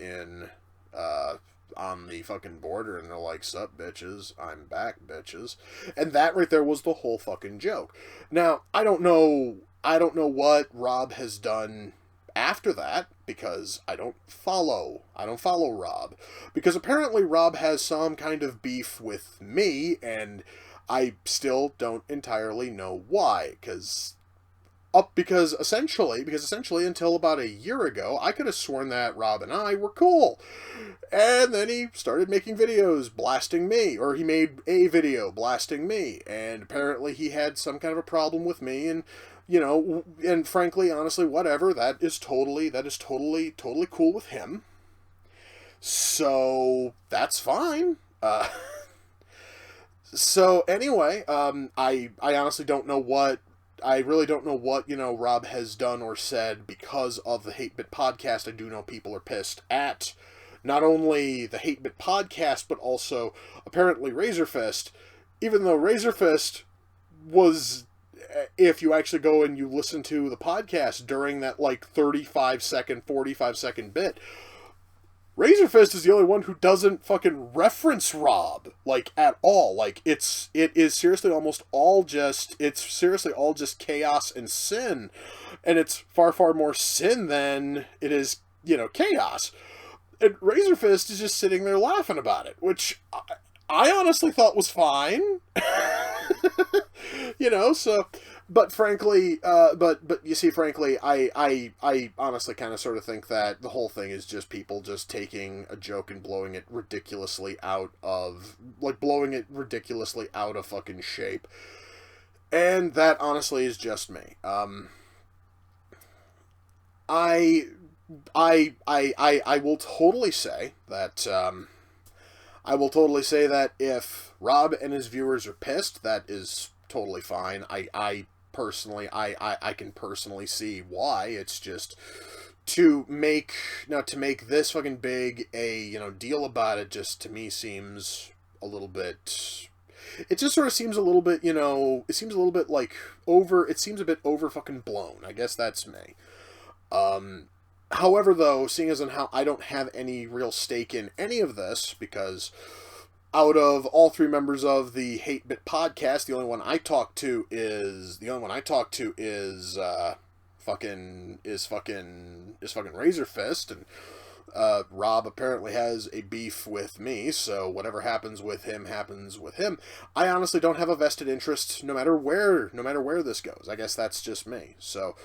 on the fucking border, and they're like, sup bitches, I'm back bitches. And that right there was the whole fucking joke. Now, I don't know what Rob has done after that, because I don't follow Rob. Because apparently Rob has some kind of beef with me, and I still don't entirely know why, because essentially until about a year ago, I could have sworn that Rob and I were cool. And then he started making videos blasting me, or he made a video blasting me, and apparently he had some kind of a problem with me, and, and frankly, honestly, whatever, that is totally cool with him. So, that's fine. So, anyway, I honestly don't know what, Rob has done or said because of the Hate Bit podcast. I do know people are pissed at not only the Hate Bit podcast, but also apparently Razorfist, even though Razorfist was, if you actually go and you listen to the podcast during that, 45-second bit, Razorfist is the only one who doesn't fucking reference Rob, at all. It is seriously all just chaos and sin, and it's far, far more sin than it is, chaos. And Razorfist is just sitting there laughing about it, which I honestly thought was fine. So, but frankly, you see, frankly, I honestly kind of sort of think that the whole thing is just people just taking a joke and blowing it ridiculously out of fucking shape. And that honestly is just me. I will totally say that, if Rob and his viewers are pissed, that is totally fine. I personally can personally see why. It's just to make this fucking big a, deal about it, just to me seems a little bit, it just sort of seems a little bit, it seems a little bit it seems a bit over fucking blown. I guess that's me. However, though, seeing as in how I don't have any real stake in any of this, because out of all three members of the Hate Bit podcast, the only one I talk to is fucking Razorfist, and Rob apparently has a beef with me, so whatever happens with him happens with him. I honestly don't have a vested interest, no matter where this goes. I guess that's just me. So,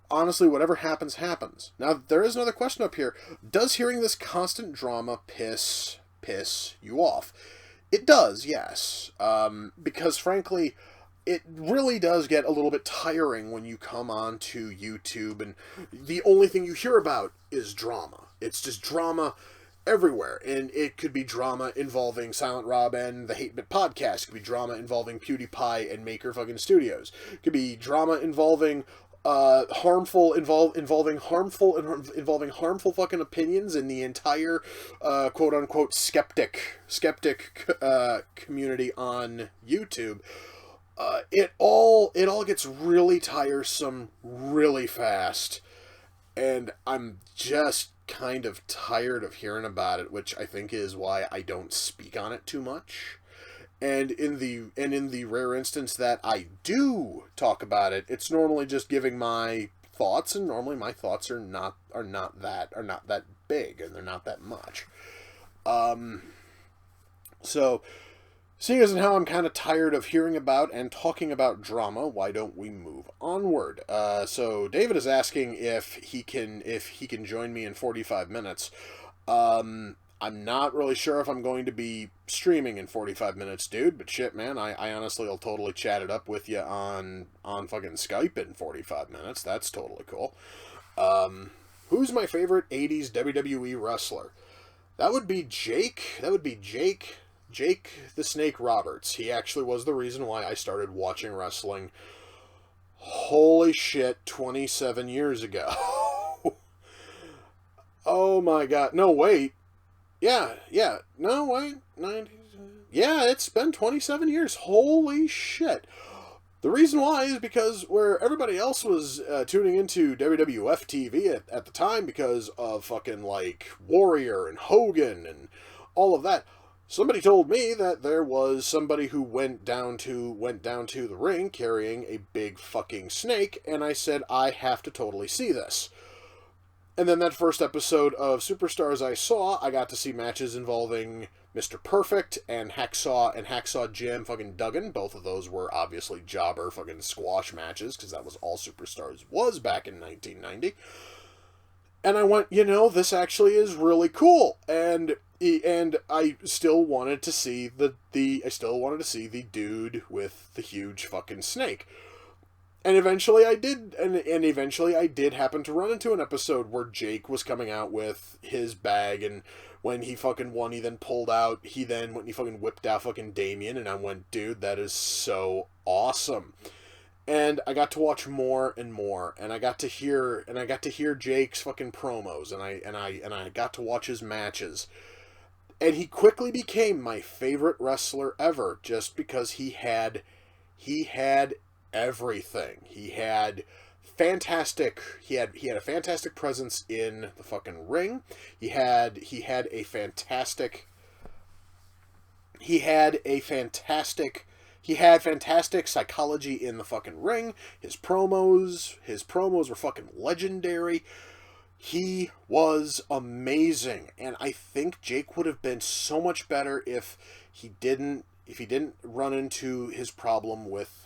honestly, whatever happens, happens. Now, there is another question up here. Does hearing this constant drama piss you off? It does, yes. Because, frankly, it really does get a little bit tiring when you come on to YouTube and the only thing you hear about is drama. It's just drama everywhere. And it could be drama involving Silent Rob and the Hate Bit podcast. It could be drama involving PewDiePie and Maker fucking Studios. It could be drama involving harmful fucking opinions in the entire quote unquote skeptic community on YouTube. It all gets really tiresome really fast, and I'm just kind of tired of hearing about it, which I think is why I don't speak on it too much. And in the rare instance that I do talk about it, it's normally just giving my thoughts, and normally my thoughts are not that big, and they're not that much. So, seeing as how I'm kind of tired of hearing about and talking about drama, why don't we move onward? So David is asking if he can join me in 45 minutes. I'm not really sure if I'm going to be streaming in 45 minutes, dude, but shit, man, I honestly will totally chat it up with you on fucking Skype in 45 minutes. That's totally cool. Who's my favorite 80s WWE wrestler? That would be Jake. Jake the Snake Roberts. He actually was the reason why I started watching wrestling. Holy shit, 27 years ago. Oh my god. No, wait. Yeah. No, wait. 90. Yeah, it's been 27 years. Holy shit. The reason why is because where everybody else was tuning into WWF TV at the time because of fucking, like, Warrior and Hogan and all of that, somebody told me that there was somebody who went down to the ring carrying a big fucking snake, and I said, I have to totally see this. And then that first episode of Superstars I saw, I got to see matches involving Mr. Perfect and Hacksaw Jim fucking Duggan. Both of those were obviously jobber fucking squash matches, because that was all Superstars was back in 1990. And I went, this actually is really cool. And I still wanted to see the dude with the huge fucking snake. And eventually I did, and eventually I did happen to run into an episode where Jake was coming out with his bag, and when he fucking won, he then whipped out fucking Damien, and I went, dude, that is so awesome. And I got to watch more and more, and I got to hear Jake's fucking promos, and I got to watch his matches. And he quickly became my favorite wrestler ever, just because he had everything. He had a fantastic presence in the fucking ring. He had fantastic psychology in the fucking ring. His promos were fucking legendary. He was amazing, and I think Jake would have been so much better if he didn't run into his problems with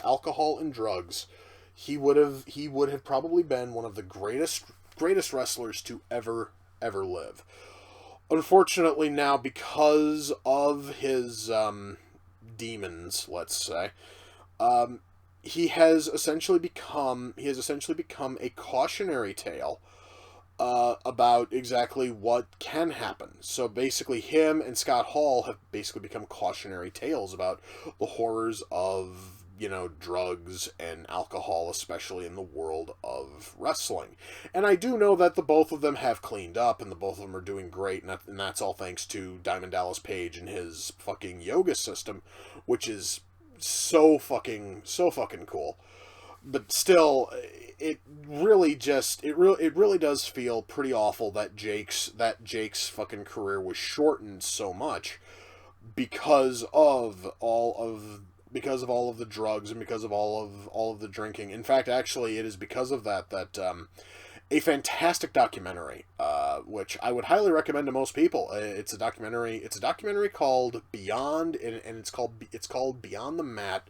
alcohol and drugs. He would have probably been one of the greatest wrestlers to ever live. Unfortunately now, because of his demons, let's say, he has essentially become a cautionary tale about exactly what can happen. So basically, him and Scott Hall have basically become cautionary tales about the horrors of, drugs and alcohol, especially in the world of wrestling. And I do know that the both of them have cleaned up, and the both of them are doing great, and that's all thanks to Diamond Dallas Page and his fucking yoga system, which is so fucking cool. But still, it really does feel pretty awful that Jake's fucking career was shortened so much because of all of the drugs and because of all of the drinking. In fact, actually, it is because of that a fantastic documentary, which I would highly recommend to most people. It's a documentary called Beyond, and it's called Beyond the Mat.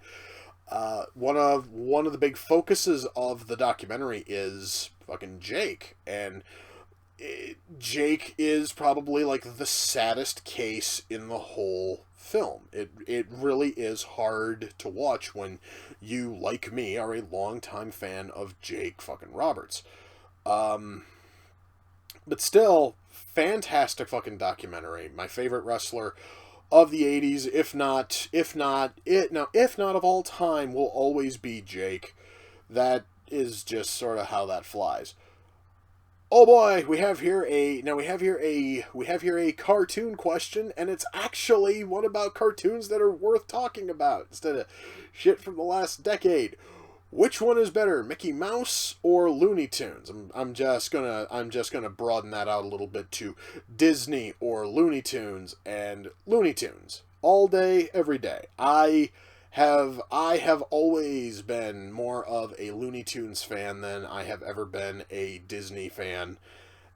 One of the big focuses of the documentary is fucking Jake, and Jake is probably like the saddest case in the whole film. It really is hard to watch when you, like me, are a longtime fan of Jake fucking Roberts. But still, fantastic fucking documentary. My favorite wrestler of the 80s, if not of all time, will always be Jake. That is just sort of how that flies. Oh boy, we have here a cartoon question, and it's actually one about cartoons that are worth talking about instead of shit from the last decade. Which one is better, Mickey Mouse or Looney Tunes? I'm just gonna broaden that out a little bit to Disney or Looney Tunes, and Looney Tunes all day, every day. I have always been more of a Looney Tunes fan than I have ever been a Disney fan,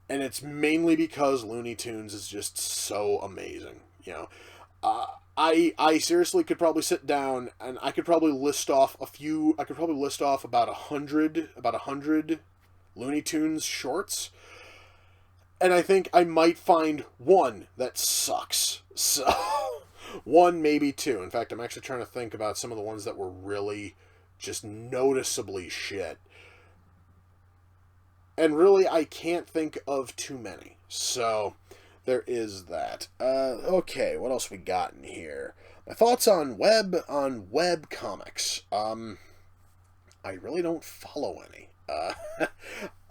and it's mainly because Looney Tunes is just so amazing. You know, uh, I seriously could probably sit down and I could probably list off a few. I could probably list off about a hundred Looney Tunes shorts, and I think I might find one that sucks. So one, maybe two. In fact, I'm actually trying to think about some of the ones that were really just noticeably shit. And really, I can't think of too many. So, there is that. Okay, what else we got in here? My thoughts on web comics. I really don't follow any.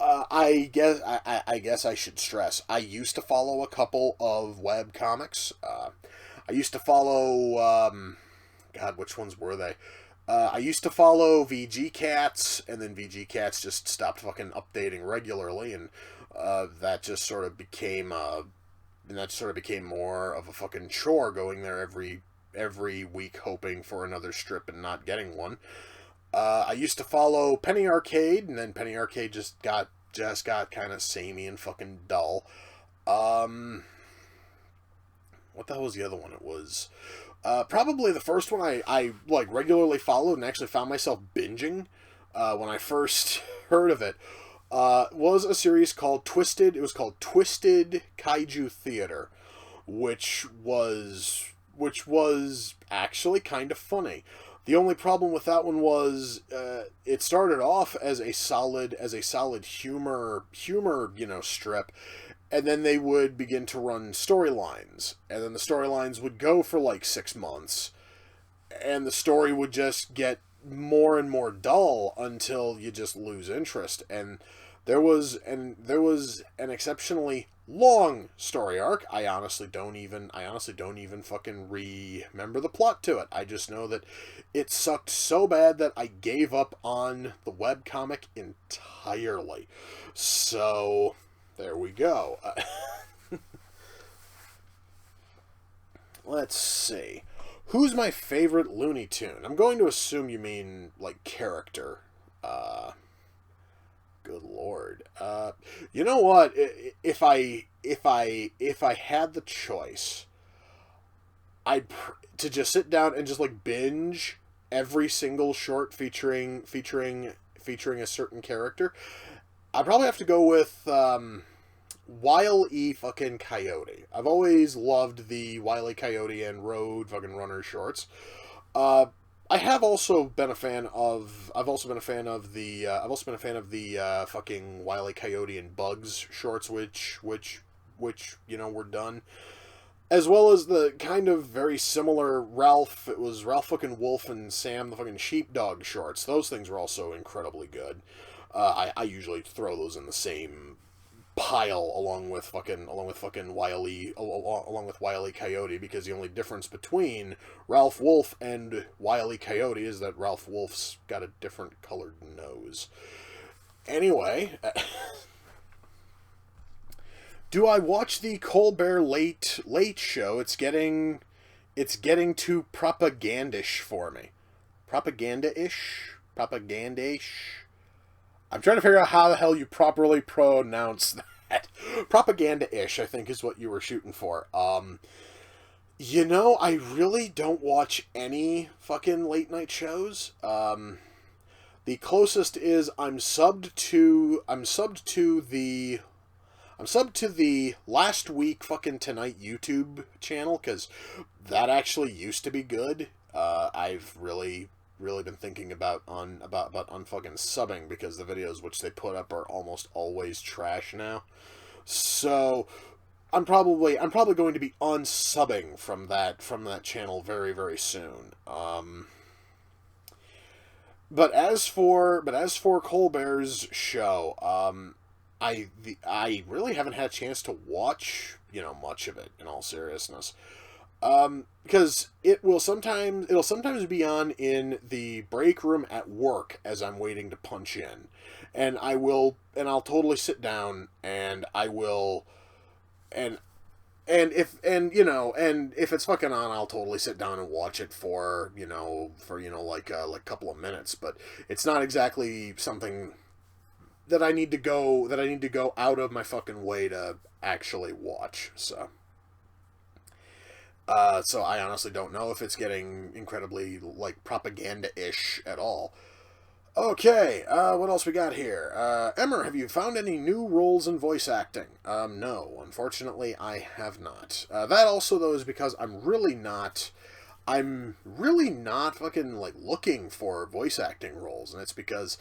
I guess I should stress. I used to follow a couple of web comics. I used to follow, God, which ones were they? I used to follow VG Cats, and then VG Cats just stopped fucking updating regularly, and that just sort of became more of a fucking chore going there every week hoping for another strip and not getting one. I used to follow Penny Arcade, and then Penny Arcade just got kind of samey and fucking dull. What the hell was the other one? It was probably the first one I like regularly followed and actually found myself binging when I first heard of it. Was a series called Twisted. It was called Twisted Kaiju Theater, which was actually kind of funny. The only problem with that one was it started off as a solid humor strip, and then they would begin to run storylines, and then the storylines would go for like 6 months, and the story would just get more and more dull until you just lose interest. And there was an exceptionally long story arc. I honestly don't even fucking remember the plot to it. I just know that it sucked so bad that I gave up on the webcomic entirely. So there we go. Let's see. Who's my favorite Looney Tune? I'm going to assume you mean like character. Good lord. You know what? If I had the choice, to just sit down and just like binge every single short featuring a certain character, I'd probably have to go with Wile E. fucking Coyote. I've always loved the Wile E. Coyote and Road fucking Runner shorts. I have also been a fan of. I've also been a fan of the fucking Wile E. Coyote and Bugs shorts, which were done, as well as the kind of very similar Ralph. It was Ralph fucking Wolf and Sam the fucking Sheepdog shorts. Those things were also incredibly good. I usually throw those in the same pile along with Wile E. Coyote, because the only difference between Ralph Wolf and Wile E. Coyote is that Ralph Wolf's got a different colored nose. Anyway, do I watch the Colbert Late Show? It's getting too propagandish for me. Propagandish. I'm trying to figure out how the hell you properly pronounce that. Propaganda-ish, I think, is what you were shooting for. I really don't watch any fucking late night shows. The closest is I'm subbed to the Last Week fucking Tonight YouTube channel, because that actually used to be good. I've really been thinking about unfucking subbing, because the videos which they put up are almost always trash now. So I'm probably going to be unsubbing from that channel very, very soon. But as for Colbert's show, I really haven't had a chance to watch much of it, in all seriousness. Because it'll sometimes be on in the break room at work as I'm waiting to punch in, and I'll totally sit down and I will, and and if it's fucking on, I'll totally sit down and watch it for like a couple of minutes. But it's not exactly something that I need to go out of my fucking way to actually watch. So I honestly don't know if it's getting incredibly like propaganda-ish at all. Okay, what else we got here? Emer, have you found any new roles in voice acting? No, unfortunately, I have not. That also, though, is because I'm really not fucking, like, looking for voice acting roles, and it's because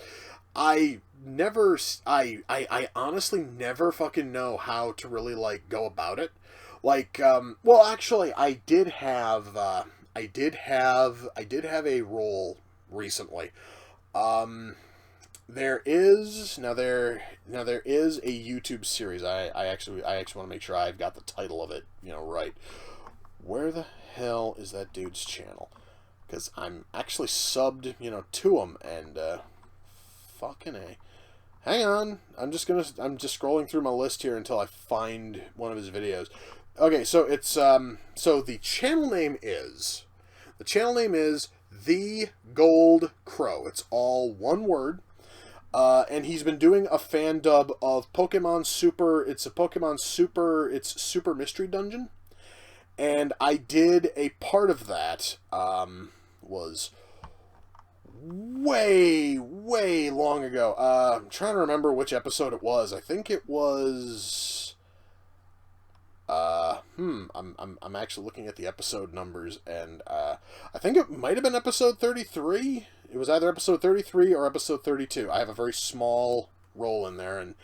I honestly never fucking know how to really, like, go about it. Like, well, actually, I did have a role recently. Um, there is a YouTube series. I actually want to make sure I've got the title of it, right. Where the hell is that dude's channel? Because I'm actually subbed, to him, and fucking A. Hang on, I'm just scrolling through my list here until I find one of his videos. Okay, so it's so the channel name is The Gold Crow. It's all one word. And he's been doing a fan dub of Pokemon Super. It's Super Mystery Dungeon. And I did a part of that, was way, way long ago. I'm trying to remember which episode it was. I think it was... I'm actually looking at the episode numbers, and I think it might have been episode 33. It was either episode 33 or episode 32. I have a very small role in there, and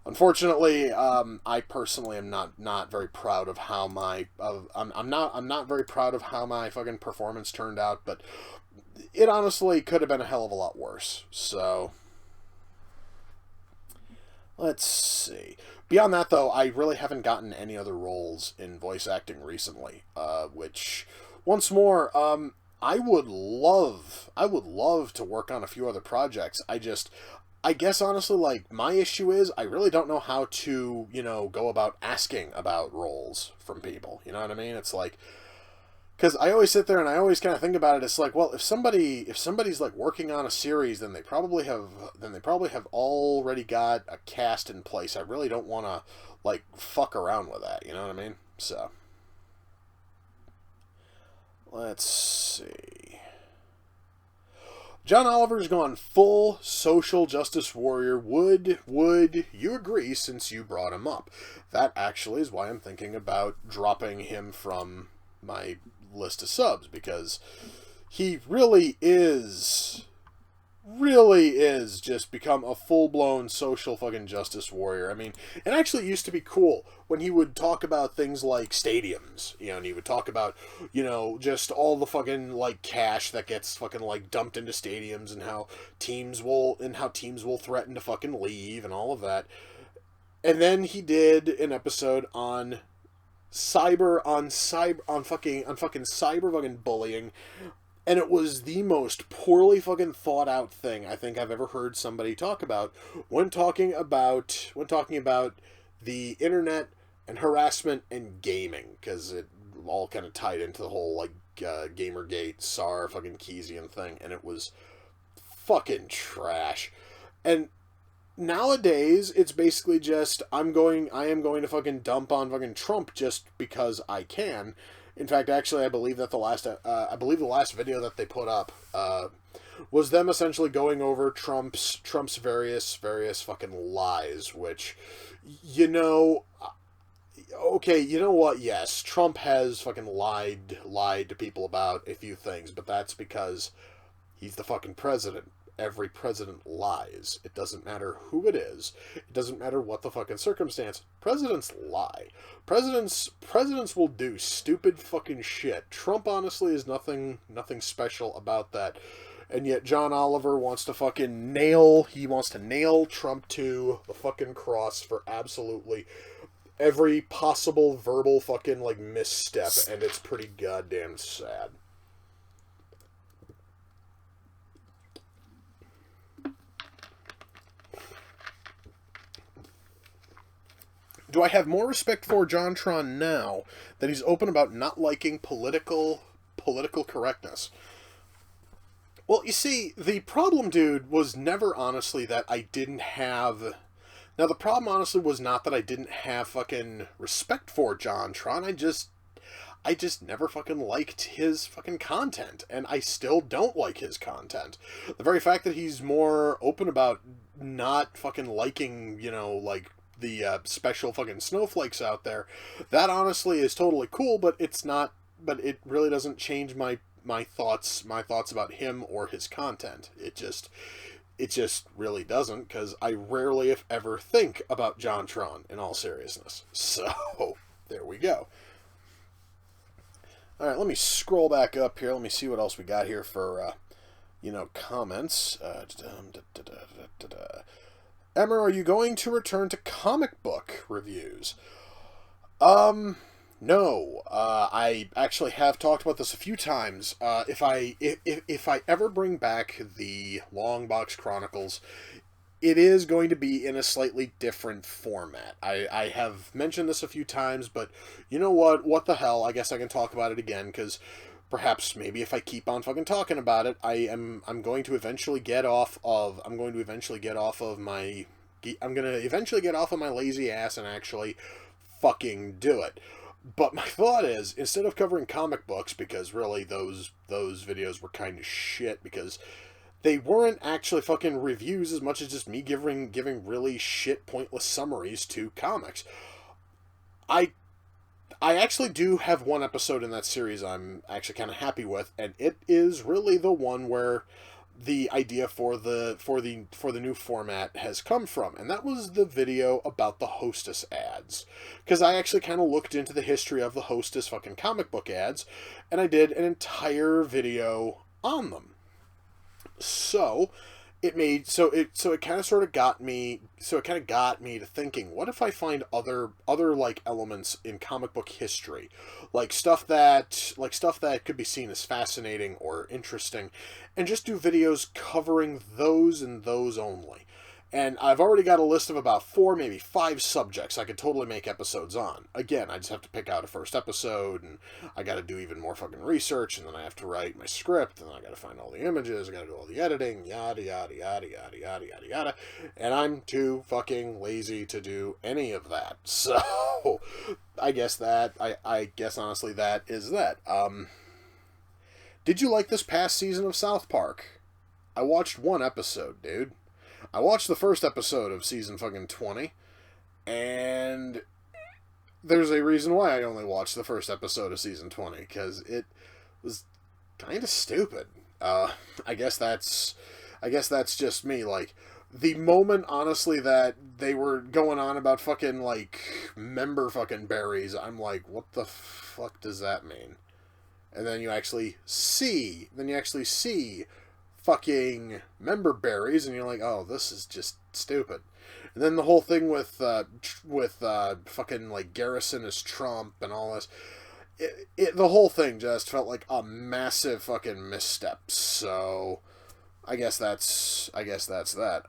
unfortunately, I personally am not very proud of how I'm not very proud of how my fucking performance turned out, but it honestly could have been a hell of a lot worse. So let's see. Beyond that, though, I really haven't gotten any other roles in voice acting recently, which, once more, I would love to work on a few other projects. I guess, honestly, like, my issue is I really don't know how to, go about asking about roles from people. You know what I mean? It's like, because I always sit there and I always kind of think about it. It's like, well, if somebody's like working on a series, then they probably have already got a cast in place. I really don't want to like fuck around with that. You know what I mean? So let's see. John Oliver's gone full social justice warrior. Would you agree, since you brought him up? That actually is why I'm thinking about dropping him from my list of subs, because he really is just become a full-blown social fucking justice warrior. I mean, it actually used to be cool when he would talk about things like stadiums, and he would talk about, just all the fucking, like, cash that gets fucking, like, dumped into stadiums, and how teams will threaten to fucking leave, and all of that. And then he did an episode on fucking cyber fucking bullying, and it was the most poorly fucking thought out thing I think I've ever heard somebody talk about when talking about the internet and harassment and gaming, because it all kind of tied into the whole like Gamergate SAR fucking Keesian thing, and it was fucking trash. And nowadays, it's basically just I am going to fucking dump on fucking Trump just because I can. In fact, actually, I believe the last video that they put up was them essentially going over Trump's various fucking lies, which, okay, you know what? Yes, Trump has fucking lied to people about a few things, but that's because he's the fucking president. Every president lies. It doesn't matter who it is. It doesn't matter what the fucking circumstance. Presidents lie. Presidents will do stupid fucking shit. Trump honestly is nothing special about that. And yet John Oliver wants to nail Trump to the fucking cross for absolutely every possible verbal fucking, like, misstep, and it's pretty goddamn sad. Do I have more respect for JonTron now that he's open about not liking political correctness? Well, you see, the problem, dude, was never honestly that I didn't have... Now, the problem, honestly, was not that I didn't have fucking respect for JonTron. I just never fucking liked his fucking content, and I still don't like his content. The very fact that he's more open about not fucking liking, you know, like, the special fucking snowflakes out there, that honestly is totally cool, but it's not, but it really doesn't change my thoughts about him or his content. It just really doesn't, because I rarely, if ever, think about JonTron, in all seriousness. So, there we go. Alright, let me scroll back up here. Let me see what else we got here for, you know, comments. Emer, are you going to return to comic book reviews? No. I actually have talked about this a few times. If I ever bring back the Long Box Chronicles, it is going to be in a slightly different format. I have mentioned this a few times, but you know what? What the hell? I guess I can talk about it again, because perhaps maybe if I keep on fucking talking about it, I'm going to eventually get off of my lazy ass and actually fucking do it. But my thought is, instead of covering comic books, because really those videos were kind of shit, because they weren't actually fucking reviews as much as just me giving really shit, pointless summaries to comics. I actually do have one episode in that series I'm actually kind of happy with, and it is really the one where the idea for the new format has come from, and that was the video about the Hostess ads. Because I actually kind of looked into the history of the Hostess fucking comic book ads, and I did an entire video on them. So it kind of got me to thinking, what if I find other like elements in comic book history, like stuff that could be seen as fascinating or interesting, and just do videos covering those and those only. And I've already got a list of about 4, maybe 5 subjects I could totally make episodes on. Again, I just have to pick out a first episode, and I gotta do even more fucking research, and then I have to write my script, and then I gotta find all the images, I gotta do all the editing, yada, yada, yada, yada, yada, yada, yada. And I'm too fucking lazy to do any of that. So, I guess honestly that is that. Did you like this past season of South Park? I watched 1 episode, dude. I watched the first episode of season fucking 20, and there's a reason why I only watched the first episode of season 20, because it was kind of stupid. I guess that's just me. Like, the moment, honestly, that they were going on about fucking, like, member fucking berries, I'm like, what the fuck does that mean? And then you actually see fucking member berries, and you're like, oh, this is just stupid. And then the whole thing with fucking, like, Garrison as Trump and all this, the whole thing just felt like a massive fucking misstep. So I guess that's that.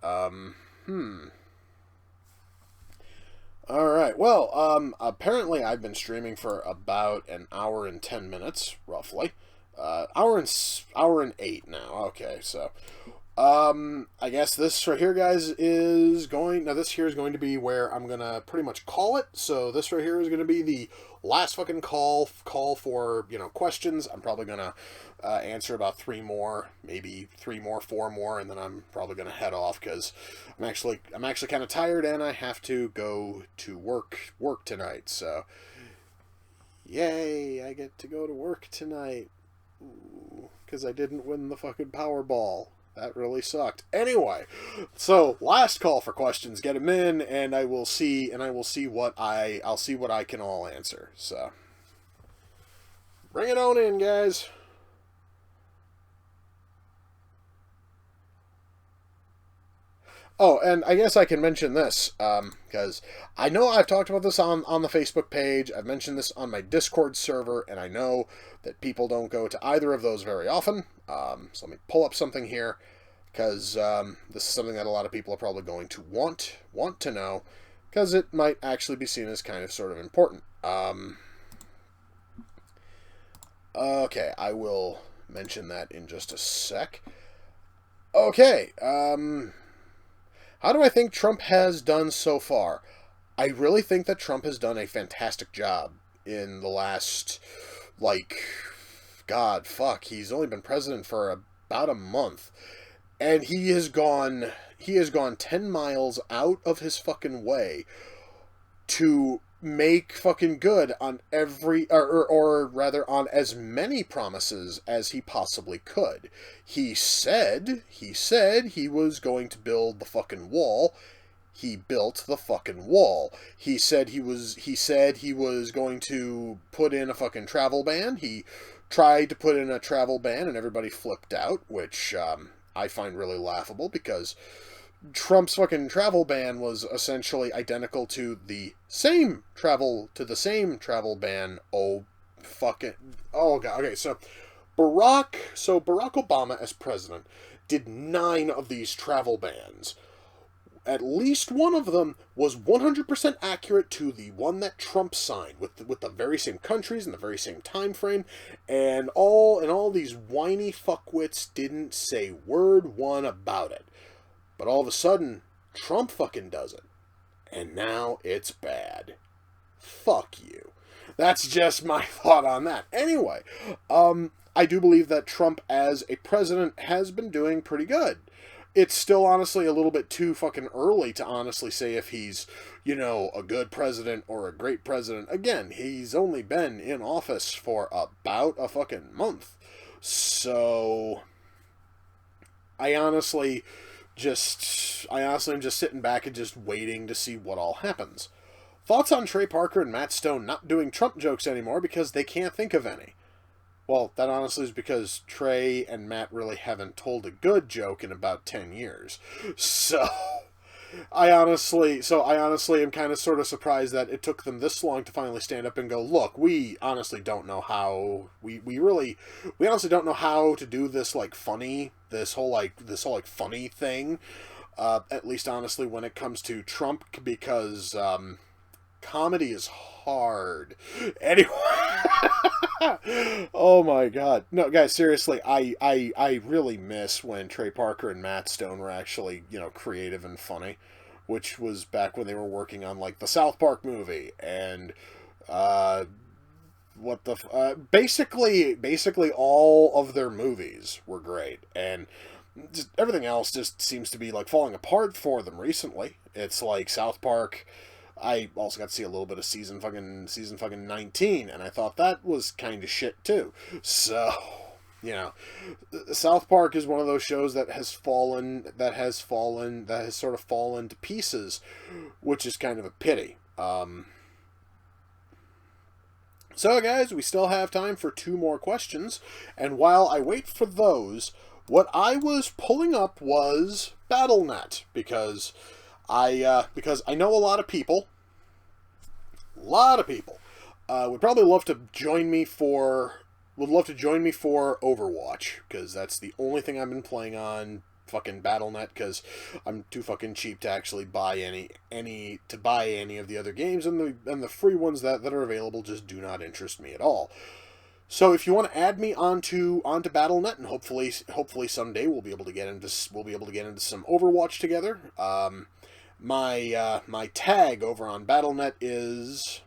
Alright, well, apparently I've been streaming for about an hour and 10 minutes, roughly. Hour and 8 now. Okay, so I guess this right here, guys, is going to be where I'm gonna pretty much call it. So this right here is gonna be the last fucking call for, you know, questions. I'm probably gonna answer about 3 more, maybe 3 more, 4 more, and then I'm probably gonna head off, because I'm actually kind of tired, and I have to go to work tonight. So yay, I get to go to work tonight. Because I didn't win the fucking Powerball. That really sucked. Anyway, so last call for questions. Get them in, and I'll see what I can all answer. So bring it on in, guys. Oh, and I guess I can mention this, because I know I've talked about this on the Facebook page, I've mentioned this on my Discord server, and I know that people don't go to either of those very often. So let me pull up something here, because this is something that a lot of people are probably going to want to know, because it might actually be seen as kind of sort of important. Okay, I will mention that in just a sec. Okay, how do I think Trump has done so far? I really think that Trump has done a fantastic job in the last, like, God, fuck, he's only been president for about a month. And he has gone 10 miles out of his fucking way to make fucking good on every, or rather on as many promises as he possibly could. He said he was going to build the fucking wall. He built the fucking wall. He said he was going to put in a fucking travel ban. He tried to put in a travel ban and everybody flipped out, which I find really laughable, because Trump's fucking travel ban was essentially identical to the same travel ban. Oh, fucking, oh god. Okay, so Barack Obama as president did 9 of these travel bans. At least one of them was 100% accurate to the one that Trump signed, with the very same countries and the very same time frame, and all these whiny fuckwits didn't say word one about it. But all of a sudden, Trump fucking does it. And now it's bad. Fuck you. That's just my thought on that. Anyway, I do believe that Trump as a president has been doing pretty good. It's still honestly a little bit too fucking early to honestly say if he's, a good president or a great president. Again, he's only been in office for about a fucking month. So, I honestly am just sitting back and just waiting to see what all happens. Thoughts on Trey Parker and Matt Stone not doing Trump jokes anymore because they can't think of any? Well, that honestly is because Trey and Matt really haven't told a good joke in about 10 years. So, I honestly am kind of sort of surprised that it took them this long to finally stand up and go, look, we honestly don't know how, we honestly don't know how to do this, funny, this whole funny thing, at least honestly when it comes to Trump, because, comedy is hard. Anyway, oh my god. No, guys, seriously, I really miss when Trey Parker and Matt Stone were actually, creative and funny, which was back when they were working on, the South Park movie, and, basically all of their movies were great, and just everything else just seems to be, falling apart for them recently. It's like South Park. I also got to see a little bit of season fucking 19, and I thought that was kind of shit too. So, South Park is one of those shows that has sort of fallen to pieces, which is kind of a pity. So guys, we still have time for 2 more questions, and while I wait for those, what I was pulling up was BattleNet, because I know a lot of people would probably love to join me for Overwatch, because that's the only thing I've been playing on fucking BattleNet, because I'm too fucking cheap to actually buy any of the other games, and the free ones that are available just do not interest me at all. So if you want to add me onto BattleNet, and hopefully someday we'll be able to get into some Overwatch together. My tag on BattleNet is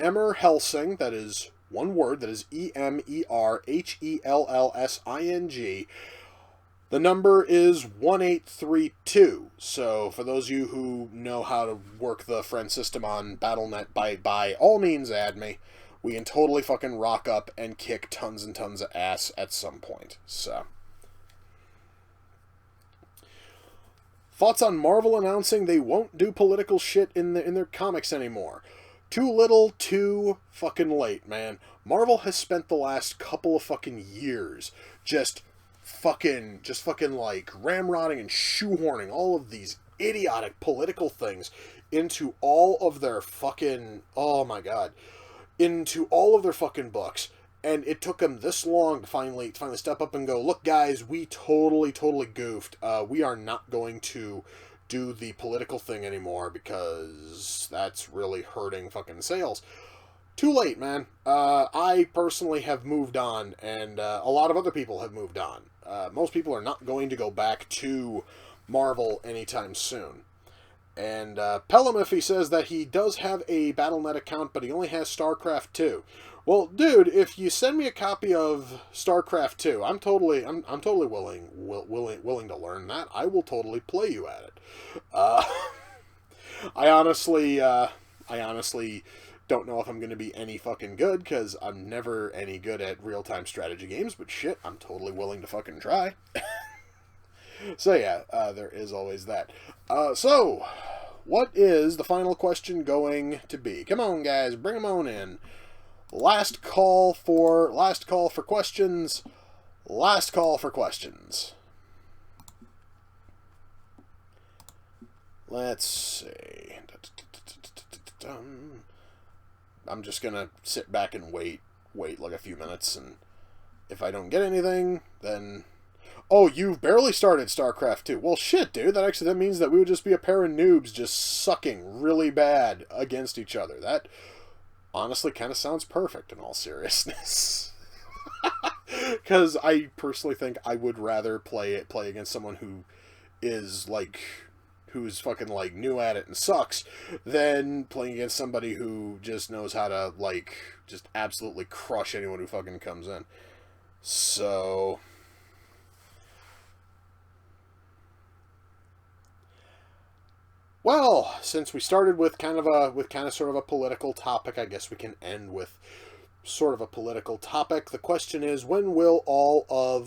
Emer Helsing. That is one word. That is EmerHellsing. The number is 1832. So for those of you who know how to work the friend system on BattleNet, by all means add me. We can totally fucking rock up and kick tons and tons of ass at some point. So, thoughts on Marvel announcing they won't do political shit in their comics anymore? Too little, too fucking late, man. Marvel has spent the last couple of fucking years just just fucking like ramrodding and shoehorning all of these idiotic political things into all of their fucking, oh my god, into all of their fucking books. And it took them this long to finally step up and go, look guys, we totally goofed. We are not going to do the political thing anymore because that's really hurting fucking sales. Too late, man. I personally have moved on, and a lot of other people have moved on. Most people are not going to go back to Marvel anytime soon. And Pelham, says that he does have a Battle.net account, but he only has StarCraft 2. Well, dude, if you send me a copy of StarCraft 2, I'm totally willing to learn that. I will totally play you at it. I honestly don't know if I'm going to be any fucking good, because I'm never any good at real-time strategy games, but shit, I'm totally willing to fucking try. So yeah, there is always that. So, what is the final question going to be? Come on, guys, bring them on in. Last call for questions. Last call for questions. Let's see. I'm just gonna sit back and wait like a few minutes, and if I don't get anything, then... Oh, you've barely started StarCraft 2. Well, shit, dude. That means that we would just be a pair of noobs just sucking really bad against each other. That honestly kind of sounds perfect, in all seriousness. Because I personally think I would rather play against someone who's fucking like new at it and sucks, than playing against somebody who just knows how to like just absolutely crush anyone who fucking comes in. So... Well, since we started with kind of sort of a political topic, I guess we can end with sort of a political topic. The question is, when will all of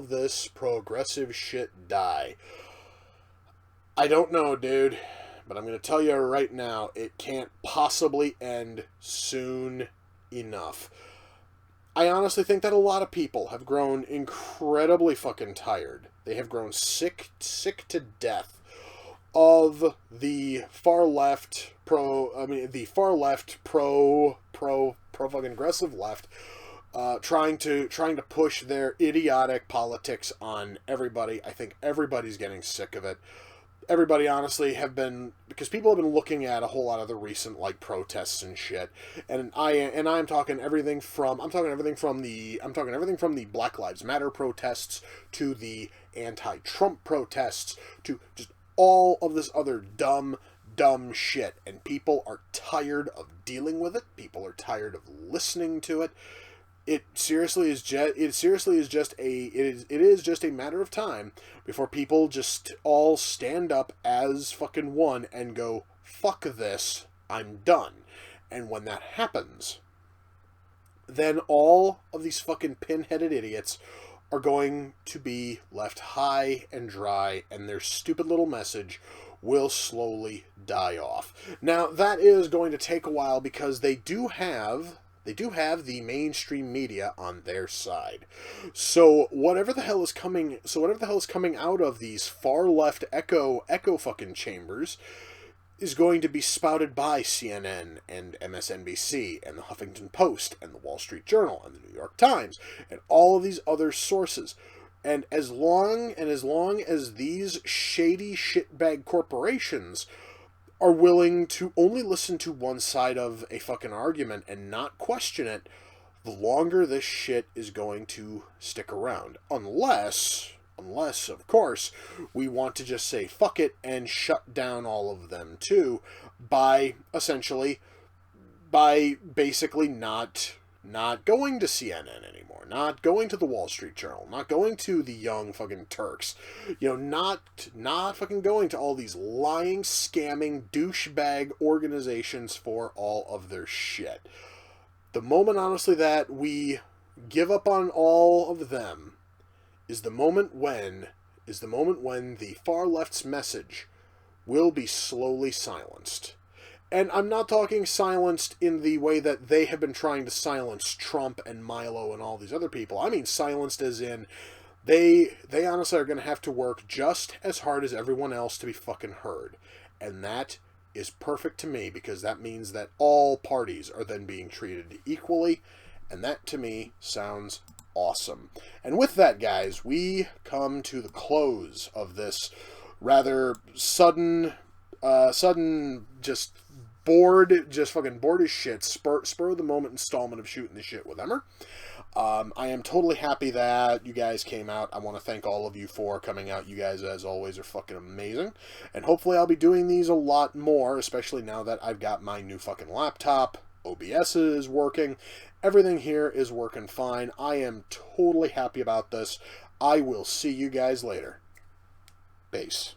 this progressive shit die? I don't know, dude, but I'm going to tell you right now, it can't possibly end soon enough. I honestly think that a lot of people have grown incredibly fucking tired. They have grown sick to death of the far left pro fucking aggressive left, trying to push their idiotic politics on everybody. I think everybody's getting sick of it. Everybody honestly because people have been looking at a whole lot of the recent like protests and shit, and I'm talking everything from the Black Lives Matter protests to the anti-Trump protests to just all of this other dumb shit, and people are tired of dealing with it. People are tired of listening to it. It is just a matter of time before people just all stand up as fucking one and go, fuck this, I'm done. And when that happens, then all of these fucking pin-headed idiots are going to be left high and dry, and their stupid little message will slowly die off. Now, that is going to take a while, because they do have the mainstream media on their side. So whatever the hell is coming out of these far left echo fucking chambers is going to be spouted by CNN and MSNBC and the Huffington Post and the Wall Street Journal and the New York Times and all of these other sources. And as long as these shady shitbag corporations are willing to only listen to one side of a fucking argument and not question it, the longer this shit is going to stick around. Unless, of course, we want to just say fuck it and shut down all of them too, by basically not going to CNN anymore, not going to the Wall Street Journal, not going to the Young fucking Turks, not fucking going to all these lying, scamming, douchebag organizations for all of their shit. The moment, honestly, that we give up on all of them is the moment when the far left's message will be slowly silenced. And I'm not talking silenced in the way that they have been trying to silence Trump and Milo and all these other people. I mean silenced as in they honestly are going to have to work just as hard as everyone else to be fucking heard. And that is perfect to me, because that means that all parties are then being treated equally, and that to me sounds awesome. And with that, guys, we come to the close of this rather sudden, just fucking bored as shit, spur of the moment installment of Shootin the Shit with Emer. I am totally happy that you guys came out. I want to thank all of you for coming out. You guys, as always, are fucking amazing. And hopefully I'll be doing these a lot more, especially now that I've got my new fucking laptop. OBS is working. Everything here is working fine. I am totally happy about this. I will see you guys later. Peace.